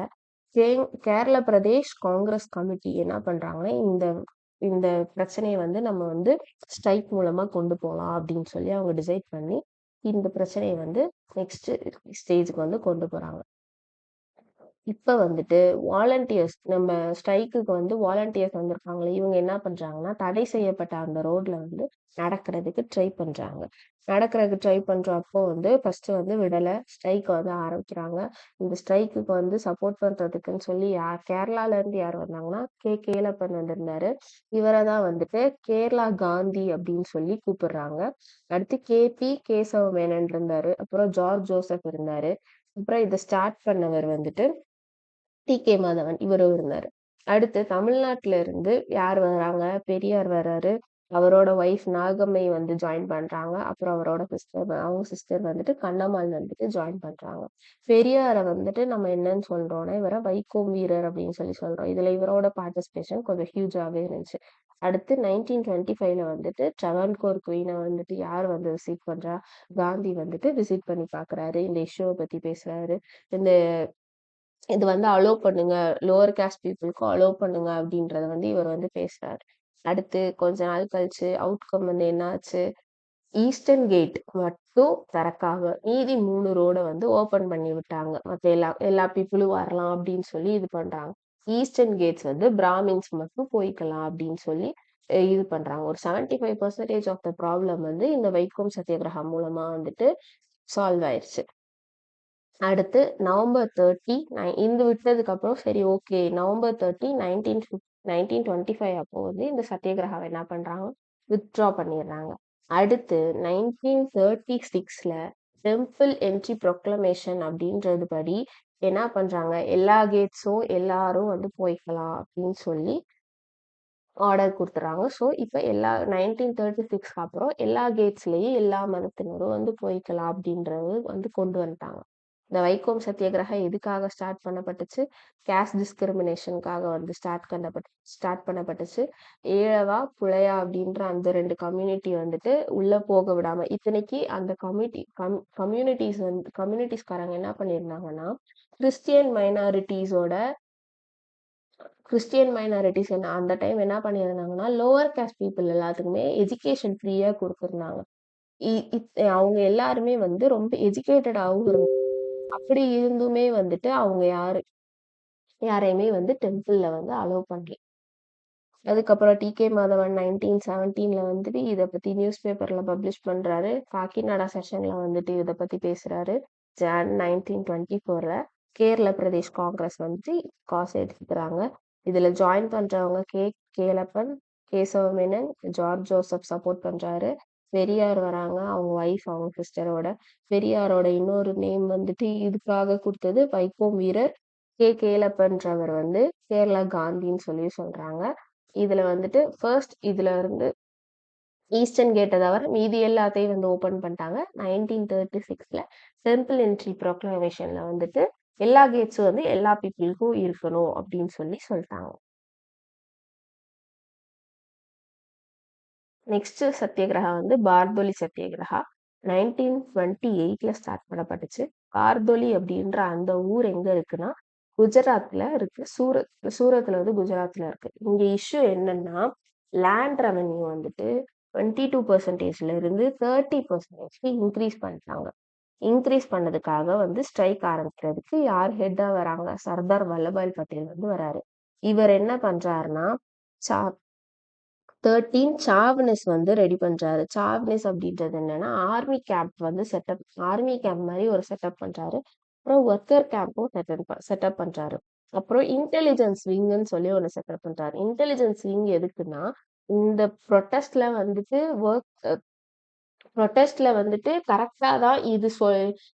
S1: கேரள பிரதேஷ் காங்கிரஸ் கமிட்டி என்ன பண்றாங்கன்னா, இந்த இந்த பிரச்சனைய வந்து நம்ம வந்து ஸ்ட்ரைக் மூலமா கொண்டு போலாம் அப்படின்னு சொல்லி அவங்க டிசைட் பண்ணி, இந்த பிரச்சனைய வந்து நெக்ஸ்ட் ஸ்டேஜ்க்கு வந்து கொண்டு போறாங்க. இப்ப வந்துட்டு வாலண்டியர்ஸ் நம்ம ஸ்ட்ரைக்குக்கு வந்து வாலண்டியர்ஸ் வந்திருக்காங்களே, இவங்க என்ன பண்றாங்கன்னா, தடை செய்யப்பட்ட அந்த ரோட்ல வந்து நடக்கிறதுக்கு ட்ரை பண்றாங்க. நடக்கிறதுக்கு ட்ரை பண்றப்போ வந்து ஃபர்ஸ்ட் வந்து விடல. ஸ்ட்ரைக் வந்து ஆரம்பிக்கிறாங்க. இந்த ஸ்ட்ரைக்குக்கு வந்து சப்போர்ட் பண்றதுக்குன்னு சொல்லி கேரளால இருந்து யார் வந்தாங்கன்னா, கேலப்பன் வந்திருந்தாரு. இவர தான் வந்துட்டு கேரளா காந்தி அப்படின்னு சொல்லி கூப்பிடுறாங்க. அடுத்து கேசவ மேனன் இருந்தாரு. அப்புறம் ஜார்ஜ் ஜோசப் இருந்தாரு. அப்புறம் இத ஸ்டார்ட் பண்ணவர் வந்துட்டு டி.கே. மாதவன் இவரும் இருந்தாரு. அடுத்து தமிழ்நாட்டுல இருந்து யார் வராங்க? பெரியார் வராரு. அவரோட ஒய்ஃப் நாகம்மை வந்து ஜாயின் பண்றாங்க. அப்புறம் அவரோட அவங்க சிஸ்டர் வந்துட்டு கண்ணம்மாள் வந்துட்டு ஜாயின் பண்றாங்க. பெரியார வந்துட்டு நம்ம என்னன்னு சொல்றோம்னா, இவர வைக்கோம் வீரர் அப்படின்னு சொல்லி சொல்றோம். இதுல இவரோட பார்ட்டிசிபேஷன் கொஞ்சம் ஹியூஜாவே இருந்துச்சு. அடுத்து 1925ல வந்துட்டு ட்ரவன்கோர் குயினை வந்துட்டு யார் வந்து விசிட் பண்றா? காந்தி வந்துட்டு விசிட் பண்ணி பாக்குறாரு. இந்த இஷ்யூவை பத்தி பேசுறாரு. இந்த இது வந்து அலோவ் பண்ணுங்க. லோவர் காஸ்ட் பீப்புளுக்கும் அலோவ் பண்ணுங்க அப்படின்றத வந்து இவர் வந்து பேசுறாரு. அடுத்து கொஞ்ச நாள் கழிச்சு அவுட்கம் வந்து என்ன ஆச்சு? ஈஸ்டர்ன் கேட் மட்டும் திறக்காம மீதி 3 ரோட வந்து ஓப்பன் பண்ணி விட்டாங்க. மத்த எல்லா பீப்புளும் வரலாம் அப்படின்னு சொல்லி இது பண்றாங்க. ஈஸ்டர்ன் கேட்ஸ் வந்து பிராமின்ஸ் மட்டும் போய்க்கலாம் அப்படின்னு சொல்லி இது பண்றாங்க. ஒரு 75% ஆஃப் த ப்ராப்ளம் வந்து இந்த வைக்கோம் சத்தியாகிரகா மூலமா வந்துட்டு சால்வ் ஆயிருச்சு. அடுத்து நவம்பர் 30 இது விட்டதுக்கு அப்புறம் சரி ஓகே நவம்பர் 30 1925 அப்போ வந்து இந்த சத்தியாகிரகாவை என்ன பண்றாங்க வித்ட்ரா பண்ணிடுறாங்க. அடுத்து 1936ல டெம்பிள் என்ட்ரி ப்ரொக்ளமேஷன் அப்படின்றது படி என்ன பண்றாங்க எல்லா கேட்ஸும் எல்லாரும் வந்து போய்க்கலாம் அப்படின்னு சொல்லி ஆர்டர் குடுத்துறாங்க. ஸோ, இப்ப எல்லா 1936க்கு அப்புறம் எல்லா கேட்ஸ்லயும் எல்லா மதத்தினரும் வந்து போய்க்கலாம் அப்படின்றது வந்து கொண்டு வந்துட்டாங்க. இந்த வைக்கோம் சத்தியாகிரகா எதுக்காக ஸ்டார்ட் பண்ணப்பட்டுச்சு? கேஸ்ட் டிஸ்கிரிமினேஷனுக்காக வந்து ஸ்டார்ட் பண்ணப்பட்டுச்சு. ஈழவா, புலையா அப்படின்ற அந்த 2 கம்யூனிட்டி வந்துட்டு உள்ள போக விடாம இத்தனைக்கு அந்த கம்யூனிட்டிஸ்காரங்க என்ன பண்ணியிருந்தாங்கன்னா, கிறிஸ்டியன் மைனாரிட்டீஸோட கிறிஸ்டியன் மைனாரிட்டிஸ் அந்த டைம் என்ன பண்ணியிருந்தாங்கன்னா, லோவர் காஸ்ட் பீப்புள் எல்லாத்துக்குமே எஜுகேஷன் ஃப்ரீயா குடுத்திருந்தாங்க. அவங்க எல்லாருமே வந்து ரொம்ப எஜுகேட்டடாவும் அப்படி இருந்துமே வந்துட்டு அவங்க யாரையுமே வந்து டெம்பிள்ல வந்து அலோவ் பண்ணல. அதுக்கப்புறம் டி.கே. மாதவன் 1917ல வந்துட்டு இத பத்தி நியூஸ் பேப்பர்ல பப்ளிஷ் பண்றாரு. காக்கிநாடா செஷன்ல வந்துட்டு இத பத்தி பேசுறாரு. ஜான் 1924ல கேரள பிரதேஷ் காங்கிரஸ் வந்துட்டு காசு எடுத்துக்கிறாங்க. இதுல ஜாயின் பண்றவங்க கேலப்பன், கேசவ மேனன், ஜார்ஜ் ஜோசப் சப்போர்ட் பண்றாரு. பெரியார் வராங்க. அவங்க ஒய்ஃப், அவங்க சிஸ்டரோட. பெரியாரோட இன்னொரு நேம் வந்துட்டு இதுக்காக கொடுத்தது வைக்கோம் வீரர். கேலப்பன்றவர் வந்து கேரளா காந்தின்னு சொல்லி சொல்றாங்க. இதுல வந்துட்டு இதுல இருந்து ஈஸ்டர்ன் கேட்ட தவிர மீதி எல்லாத்தையும் வந்து ஓபன் பண்ணிட்டாங்க. 1936ல டெம்பிள் என்ட்ரி ப்ரொக்ளமேஷன்ல வந்துட்டு எல்லா கேட்ஸும் வந்து எல்லா பீப்புளுக்கும் இருக்கணும் அப்படின்னு சொல்லி சொல்லிட்டாங்க. நெக்ஸ்ட் சத்தியாகிரகா வந்து பார்தொலி சத்தியாகிரகா 1928ல ஸ்டார்ட் பண்ணப்பட்டுச்சு. பார்தொலி அப்படின்ற அந்த ஊர் எங்க இருக்குன்னா குஜராத்ல இருக்கு. சூரத்ல வந்து குஜராத்ல இருக்கு. இங்க இஷ்யூ என்னன்னா லேண்ட் ரெவன்யூ வந்துட்டு 22%ல இருந்து 30%க்கு இன்க்ரீஸ் பண்ணிட்டாங்க. இன்க்ரீஸ் பண்ணதுக்காக வந்து ஸ்ட்ரைக் ஆரம்பிக்கிறதுக்கு யார் ஹெட்டா வராங்க? சர்தார் வல்லபாய் பட்டேல் வந்து வராரு. இவர் என்ன பண்றாருன்னா 13 சாவ்னஸ் வந்து ரெடி பண்றாரு. சாவ்னஸ் அப்படின்றது என்னன்னா, ஆர்மி கேம்ப் வந்து ஆர்மி கேம்ப் மாரி ஒரு செட்டப் பண்றாரு. அப்புறம் ஒர்க்கர் கேம்பும் செட்டப் பண்றாரு. அப்புறம் இன்டெலிஜென்ஸ் விங்ன்னு சொல்லி ஒண்ணு செட்டப் பண்றாரு. இன்டெலிஜென்ஸ் விங் எதுக்குன்னா, இந்த ப்ரொட்டஸ்ட்ல வந்துட்டு ப்ரொட்டஸ்ட்ல வந்துட்டு கரெக்ட்டா தான்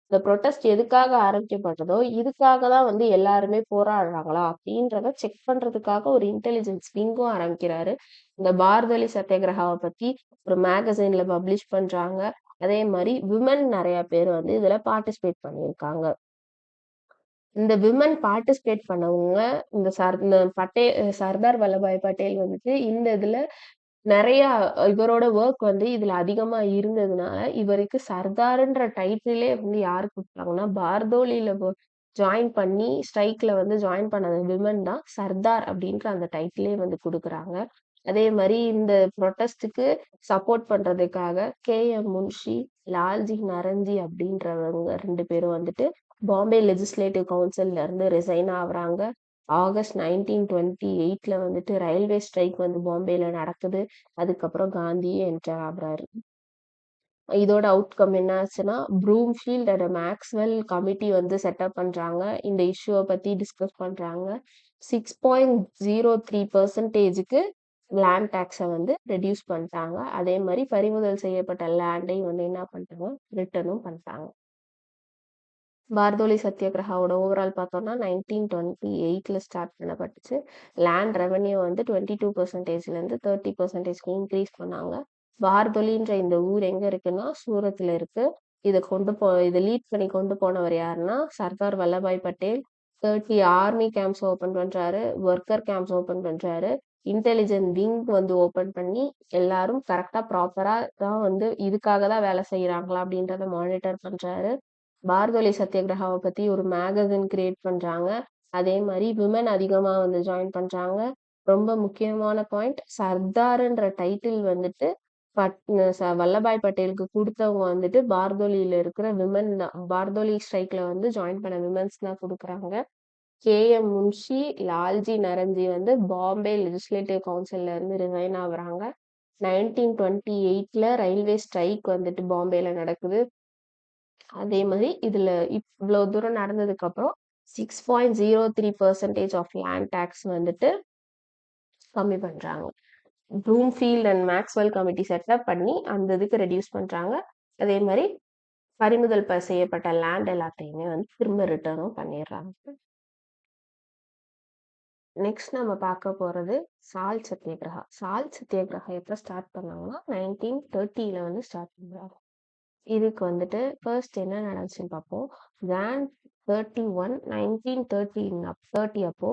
S1: இந்த ப்ரொட்டஸ்ட் எதுக்காக ஆரம்பிக்கப்பட்டதோ, இதுக்காக தான் வந்து எல்லாருமே போராடுறாங்களா? அப்படின்றத செக் பண்றதுக்காக ஒரு இன்டெலிஜென்ஸ் விங்கும் ஆரம்பிக்கிறாரு. இந்த பார்தலி சத்தியாகிரகாவ பத்தி ஒரு மேகசைன்ல பப்ளிஷ் பண்றாங்க. அதே மாரி விமன் நெறைய பேர் வந்து இதுல பார்ட்டிசிபேட் பண்ணியிருக்காங்க. இந்த விமன் பார்ட்டிசிபேட் பண்ணவங்க இந்த சர்தார் வல்லபாய் பட்டேல் வந்துட்டு இந்த இதுல நெறைய இவரோட வொர்க் வந்து இதுல அதிகமா இருந்ததுனால, இவருக்கு சர்தார்ன்ற டைட்டிலே வந்து யாரு குடுத்தாங்கன்னா, பார்தோலில ஜாயின் பண்ணி ஸ்ட்ரைக்ல வந்து ஜாயின் பண்ண விமன் தான் சர்தார் அப்படின்ற அந்த டைட்டிலே வந்து குடுக்குறாங்க. அதே மாரி இந்த புரொட்டஸ்ட்டுக்கு சப்போர்ட் பண்றதுக்காக கே.எம். முன்ஷி, லால்ஜி நரஞ்சி அப்படின்றவங்க 2 பேரும் வந்துட்டு பாம்பே லெஜிஸ்லேட்டிவ் கவுன்சில்ல இருந்து ரிசைன் ஆகுறாங்க. ஆகஸ்ட் 1928ல வந்துட்டு ரயில்வே ஸ்ட்ரைக் வந்து பாம்பேல நடக்குது. அதுக்கப்புறம் காந்தியே என்டர் ஆகுறாரு. இதோட அவுட்கம் என்ன ஆச்சுன்னா, ப்ரூம்ஃபீல்ட் அண்ட் மேக்ஸ்வெல் கமிட்டி வந்து செட்டப் பண்றாங்க. இந்த இஷ்யூவ பத்தி டிஸ்கஸ் பண்றாங்க. 6.03%க்கு லேண்ட் டாக்ஸ வந்து ரெடியூஸ் பண்ணிட்டாங்க. அதே மாரி பறிமுதல் செய்யப்பட்ட லேண்டையும் வந்து என்ன பண்ணிட்டாங்க, ரிட்டர்னும் பண்ணிட்டாங்க. பாரதோலி சத்தியாகிரகாவோட ஓவரால் பார்த்தோம்னா 1928ல ஸ்டார்ட் பண்ணப்பட்டுச்சு. லேண்ட் ரெவென்யூ வந்து 22%லேருந்து 30%க்கு இன்க்ரீஸ் பண்ணாங்க. பாரதொலின்ற இந்த ஊர் எங்க இருக்குன்னா, சூரத்ல இருக்கு. இத லீட் பண்ணி கொண்டு போனவர் யாருன்னா, Sardar Vallabhbhai Patel. 30 army camps open பண்றாரு. ஒர்க்கர் கேம்ப்ஸ் ஓப்பன் பண்றாரு. இன்டெலிஜென்ட் விங் வந்து ஓப்பன் பண்ணி, எல்லாரும் கரெக்ட்டா ப்ராப்பரா தான் வந்து இதுக்காக தான் வேலை செய்றாங்களா அப்படின்றத மானிட்டர் பண்றாரு. பாரதொலி சத்தியாகிரகாவ பத்தி ஒரு மேகசின் கிரியேட் பண்றாங்க. அதே மாரி விமன் அதிகமா வந்து ஜாயின் பண்றாங்க. ரொம்ப முக்கியமான பாயிண்ட் சர்தார்ன்ற டைட்டில் வந்துட்டு பட் வல்லபாய் பட்டேலுக்கு குடுத்தவங்க வந்துட்டு பார்தோலில இருக்கிற விமன் தான். பார்தோலி ஸ்ட்ரைக்ல வந்து ஜாயின் பண்ண விமன்ஸ் தான் குடுக்குறாங்க. கே.எம். முன்ஷி, லால்ஜி நரஞ்சி வந்து பாம்பே லெஜிஸ்லேட்டிவ் கவுன்சில்ல இருந்து ரிசைன் ஆகுறாங்க. 1928ல ரயில்வே ஸ்ட்ரைக் வந்துட்டு பாம்பேல நடக்குது. அதே மாரி இதுல இவ்ளோ தூரம் நடந்ததுக்கு அப்புறம் 6.03% ஆஃப் லேண்ட் டாக்ஸ் வந்துட்டு கம்மி பண்றாங்க. ப்ளூம்ஃபீல்ட் அண்ட் மேக்ஸ்வெல் கமிட்டி செட்டப் பண்ணி அந்த இதுக்கு ரெடியூஸ் பண்றாங்க. அதே மாரி பறிமுதல் செய்யப்பட்ட லேண்ட் எல்லாத்தையுமே வந்து திரும்ப ரிட்டர்னும் பண்ணிடுறாங்க. நெக்ஸ்ட் நம்ம பார்க்க போறது சால்ட் சத்தியாகிரகா. சால்ட் சத்தியாகிரகா எப்ப ஸ்டார்ட் பண்ணாங்கன்னா 1930ல வந்து ஸ்டார்ட் பண்றாங்க. இதுக்கு வந்துட்டு ஃபர்ஸ்ட் என்ன நடந்துச்சுன்னு பார்ப்போம். ஜான் 31, 1930 அப்போ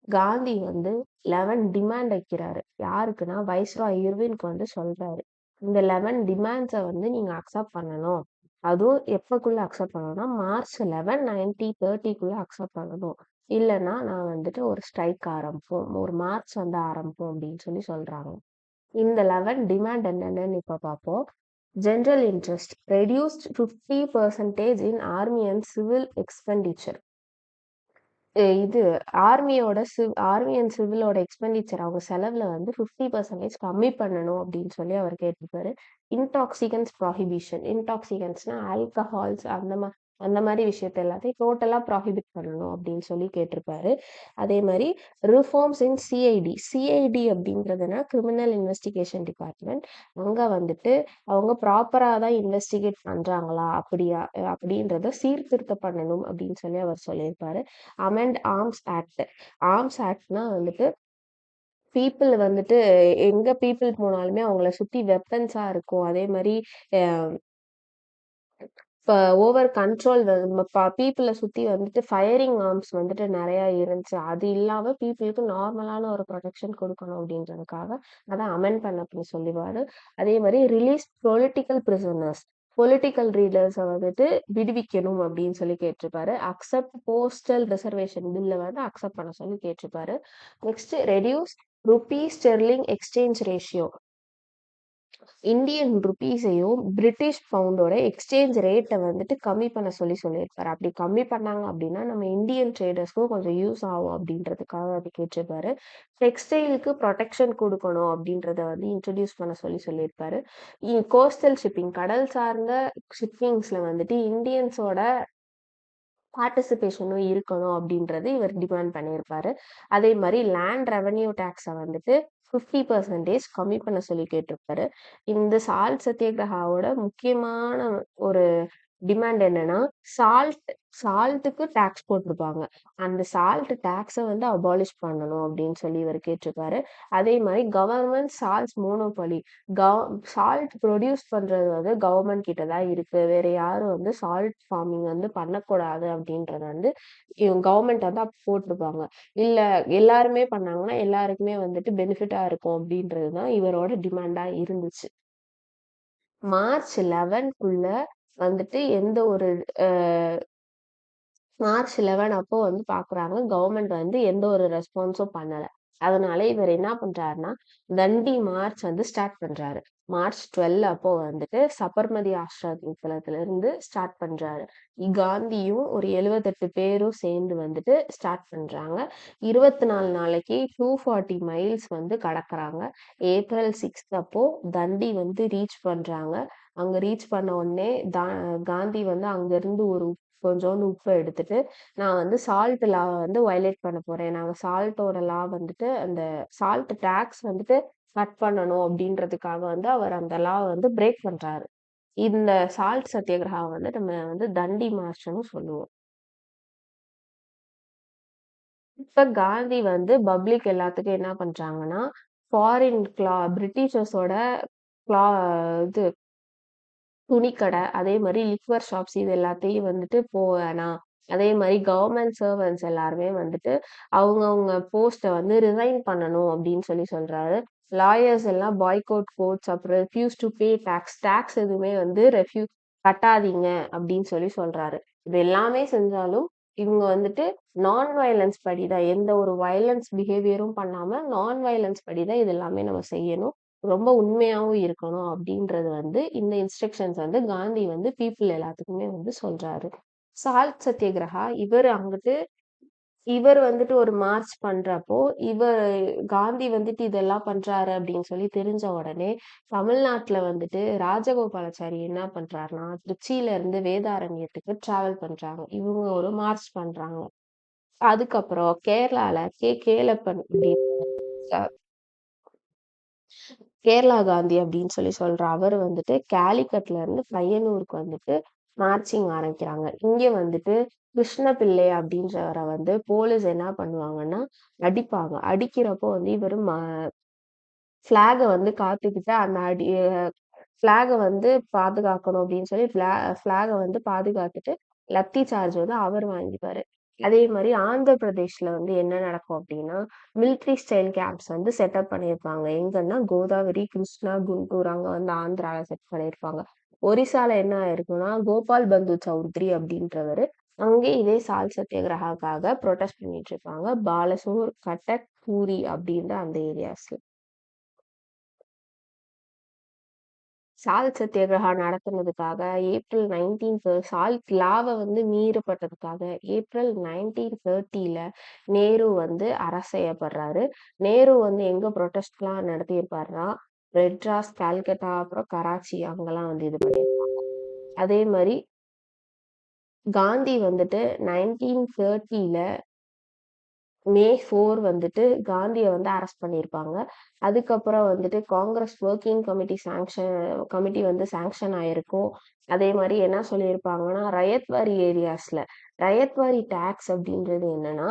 S1: காந்தி வந்து 11 டிமாண்ட் வைக்கிறாரு. யாருக்குன்னா வைஸ்ராய் இர்வின்க்கு வந்து சொல்றாரு. இந்த 11 டிமாண்ட்ஸ வந்து நீங்க அக்செப்ட் பண்ணணும். அதுவும் எப்பக்குள்ள அக்செப்ட் பண்ணணும்னா, மார்ச் 11, 1930க்குள்ள அக்செப்ட் பண்ணணும். இல்லன்னா நான் வந்துட்டு ஒரு ஸ்ட்ரைக் ஆரம்பிப்போம். ஒரு மார்ச் வந்து ஆரம்பிப்போம் அப்படின்னு சொல்லி சொல்றாங்க. இந்த 11 டிமாண்ட் என்னென்னன்னு இப்ப பார்ப்போம். General interest reduced 50% in army and civil expenditure. இது ஆர்மி அண்ட் சிவிலோட எக்ஸ்பெண்டிச்சர் அவங்க செலவுல வந்து 50% கம்மி பண்ணணும் அப்படின்னு சொல்லி அவர் கேட்டிருப்பாரு. Intoxicants prohibition. இன்டாக்சிகன்ஸ்னா ஆல்கஹால்ஸ் அந்த மாதிரி விஷயத்த எல்லாத்தையும் டோட்டலா ப்ராஹிபிட் பண்ணணும் அப்படின்னு சொல்லி கேட்டிருப்பாரு. அதே மாதிரி ரிஃபார்ம்ஸ் இன் சிஐடி. சிஐடி அப்படின்றதுனா கிரிமினல் இன்வெஸ்டிகேஷன் டிபார்ட்மெண்ட். அங்க வந்துட்டு அவங்க ப்ராப்பரா தான் இன்வெஸ்டிகேட் பண்றாங்களா அப்படின்றத சீர்திருத்தம் பண்ணணும் அப்படின்னு சொல்லி அவர் சொல்லியிருப்பாரு. Amend arms act. ஆர்ம்ஸ் ஆக்ட்னா வந்துட்டு பீப்புள் வந்துட்டு எங்க பீப்புள் போனாலுமே அவங்கள சுத்தி வெப்பன்ஸா இருக்கும். அதே மாரி அ இப்ப ஓவர் கண்ட்ரோல் பீப்புள சுத்தி வந்துட்டு ஃபயரிங் ஆர்ம்ஸ் வந்துட்டு நெறைய இருந்துச்சு. அது இல்லாம பீப்புளுக்கு நார்மலான ஒரு ப்ரொடெக்ஷன் குடுக்கணும் அப்படின்றதுக்காக அத அமெண்ட் பண்ண சொல்லுவாரு. அதே மாரி ரிலீஸ் பொலிட்டிக்கல் பிரிசனர்ஸ். பொலிட்டிக்கல் ரீடர்ஸ வந்துட்டு விடுவிக்கணும் அப்படின்னு சொல்லி கேட்டிருப்பாரு. அக்செப்ட் போஸ்டல் ரிசர்வேஷன் பில்ல வந்து அக்செப்ட் பண்ண சொல்லி கேட்டிருப்பாரு. Next reduce rupee sterling exchange ratio. Indian ருப்பீஸையும் பிரிட்டிஷ் பவுண்டோட எக்ஸ்சேஞ்ச் ரேட்டை வந்துட்டு கம்மி பண்ண சொல்லியிருப்பாரு. அப்படி கம்மி பண்ணாங்க அப்படின்னா நம்ம இந்தியன் ட்ரேடர்ஸ்க்கும் கொஞ்சம் யூஸ் ஆகும் அப்படின்றதுக்காக அது கேட்டிருப்பாரு. டெக்ஸ்டைலுக்கு ப்ரொடெக்ஷன் கொடுக்கணும் அப்படின்றத வந்து இன்ட்ரடியூஸ் பண்ண சொல்லியிருப்பாரு. கோஸ்டல் ஷிப்பிங், கடல் சார்ந்த ஷிப்பிங்ஸ்ல வந்துட்டு இந்தியன்ஸோட பார்ட்டிசிபேஷனும் இருக்கணும் அப்படின்றது இவர் டிமாண்ட் பண்ணியிருப்பாரு. அதே மாதிரி லேண்ட் ரெவன்யூ டேக்ஸை வந்துட்டு 50% கம்மி பண்ண சொல்லி கேட்டிருப்பாரு. இந்த சால்ட் சத்தியாகிரகாவோட முக்கியமான ஒரு டிமாண்ட் என்னன்னா, சால்ட்டுக்கு டாக்ஸ் போட்டிருப்பாங்க. அந்த சால்ட் டாக்ஸை வந்து அபாலிஷ் பண்ணணும் அப்படின்னு சொல்லி இவர் கேட்டிருக்காரு. அதே மாதிரி government salts monopoly, salt produce பண்றது வந்து கவர்மெண்ட் கிட்ட தான் இருக்கு. வேற யாரும் வந்து சால்ட் ஃபார்மிங் வந்து பண்ணக்கூடாது அப்படின்றத வந்து இவங்க கவர்மெண்ட் வந்து அப்ப போட்டிருப்பாங்க. இல்ல எல்லாருமே பண்ணாங்கன்னா எல்லாருக்குமே வந்துட்டு பெனிஃபிட்டா இருக்கும் அப்படின்றது தான் இவரோட டிமாண்டா இருந்துச்சு. மார்ச் 11க்குள்ள வந்துட்டு எந்த ஒரு மார்ச் 11 அப்போ வந்து பாக்குறாங்க. கவர்மெண்ட் வந்து எந்த ஒரு ரெஸ்பான்ஸும் பண்ணல. அதனால இவர் என்ன பண்றாருன்னா, தண்டி மார்ச் வந்து ஸ்டார்ட் பண்றாரு. மார்ச் 12 அப்போ வந்துட்டு சபர்மதி ஆசிரமத்துல இருந்து ஸ்டார்ட் பண்றாரு. காந்தியும் ஒரு 78 பேரும் சேர்ந்து வந்துட்டு ஸ்டார்ட் பண்றாங்க. 24 நாளைக்கு 240 மைல்ஸ் வந்து கடக்குறாங்க. ஏப்ரல் 6 அப்போ தண்டி வந்து ரீச் பண்றாங்க. அங்க ரீச் பண்ண உடனே காந்தி வந்து அங்க இருந்து ஒரு கொஞ்சோண்டு உப்ப எடுத்துட்டு, நான் வந்து சால்ட் லாவ வந்து வயலேட் பண்ண போறேன். நாங்க சால்ட்டோட லா வந்துட்டு அந்த சால்ட் டாக்ஸ் வந்துட்டு கட் பண்ணணும் அப்படின்றதுக்காக வந்து அவர் அந்த லாவ வந்து பிரேக் பண்றாரு. இந்த சால்ட் சத்தியாகிரகா வந்து நம்ம வந்து தண்டி மார்ச்ன்னு சொல்லுவோம். இப்ப காந்தி வந்து பப்ளிக் எல்லாத்துக்கும் என்ன பண்றாங்கன்னா, ஃபாரின் பிரிட்டிஷர்ஸோட கிளா இது துணிக்கடை, அதே மாரி லிக்வர் ஷாப்ஸ் இது எல்லாத்தையும் வந்துட்டு போ வேணாம். அதே மாரி கவர்மெண்ட் சர்வன்ட்ஸ் எல்லாருமே வந்துட்டு அவங்கவங்க போஸ்ட்ட வந்து ரிசைன் பண்ணணும் அப்படின்னு சொல்றாரு. லாயர்ஸ் எல்லாம் பாய்காட் கோர்ட்ஸ், அப்புறம் refuse to pay tax. Tax எதுவுமே வந்து கட்டாதீங்க அப்படின்னு சொல்றாரு. இது எல்லாமே செஞ்சாலும் இவங்க வந்துட்டு நான் வயலன்ஸ் படி தான், எந்த ஒரு வயலன்ஸ் பிஹேவியரும் பண்ணாம நான் வயலன்ஸ் படி தான் இது எல்லாமே நம்ம செய்யணும். ரொம்ப உண்மையாவும் இருக்கணும் அப்படின்றது வந்து இந்த இன்ஸ்ட்ரக்ஷன்ஸ் வந்து காந்தி வந்து பீப்புள் எல்லாத்துக்குமே வந்து சொல்றாரு. சால்ட் சத்தியாகிரகா இவர் வந்துட்டு ஒரு மார்ச் பண்றப்போ இவர் காந்தி வந்துட்டு இதெல்லாம் பண்றாரு அப்படின்னு சொல்லி தெரிஞ்ச உடனே தமிழ்நாட்டுல வந்துட்டு ராஜகோபாலாச்சாரி என்ன பண்றாருன்னா திருச்சியில இருந்து வேதாரண்யத்துக்கு டிராவல் பண்றாங்க. இவங்க ஒரு மார்ச் பண்றாங்க. அதுக்கப்புறம் கேரளால கேலப்பன் கேரளா காந்தி அப்படின்னு சொல்ற அவர் வந்துட்டு கேலிக்கட்ல இருந்து பையனூருக்கு வந்துட்டு மார்ச்சிங் ஆரம்பிக்கிறாங்க. இங்க வந்துட்டு கிருஷ்ண பிள்ளை அப்படின்றவரை வந்து போலீஸ் என்ன பண்ணுவாங்கன்னா அடிப்பாங்க. அடிக்கிறப்போ வந்து இவரு ஃபிளாக வந்து காத்துக்கிட்டு அந்த ஃபிளாக வந்து பாதுகாக்கணும் அப்படின்னு சொல்லி ஃபிளாக வந்து பாதுகாத்துட்டு லத்தி சார்ஜ் வந்து அவர் வாங்கிப்பாரு. அதே மாதிரி ஆந்திர பிரதேஷ்ல வந்து என்ன நடக்கும் அப்படின்னா மிலிட்ரி ஸ்டைல் கேம்ப்ஸ் வந்து செட்டப் பண்ணியிருப்பாங்க. எங்கன்னா கோதாவரி, கிருஷ்ணா, குண்டூர் அங்க வந்து ஆந்திரால செட் பண்ணியிருப்பாங்க. ஒரிசால என்ன ஆயிருக்கும்னா கோபால் பந்து சௌத்ரி அப்படின்றவரு அங்கே இதே சால் சத்தியாகிரகாக்காக ப்ரொடெஸ்ட் பண்ணிட்டு இருப்பாங்க. பாலசூர், கட்டக், பூரி அப்படின்ற அந்த ஏரியாஸ்ல. சால்ட் சத்தியாகிரகா நடத்துனதுக்காக ஏப்ரல் 19 சால்ட் லாவ வந்து மீறப்பட்டதுக்காக ஏப்ரல் 1930ல நேரு வந்து அரஸ்ட் செய்யப்படுறாரு. நேரு வந்து எங்க ப்ரொடெஸ்ட்லாம் நடத்தியிருப்பாருன்னா மெட்ராஸ், கல்கத்தா, அப்புறம் கராச்சி அங்கெல்லாம் வந்து இது பண்ணியிருப்பாங்க. அதே மாதிரி காந்தி வந்துட்டு 1930ல மே 4 வந்துட்டு காந்திய வந்து அரெஸ்ட் பண்ணியிருப்பாங்க. அதுக்கப்புறம் வந்துட்டு காங்கிரஸ் ஒர்க்கிங் கமிட்டி வந்து சாங்ஷன் ஆயிருக்கும். அதே மாரி என்ன சொல்லியிருப்பாங்கன்னா, ரயத்வாரி ஏரியாஸ்ல ரயத்வாரி டாக்ஸ் அப்படின்றது என்னன்னா,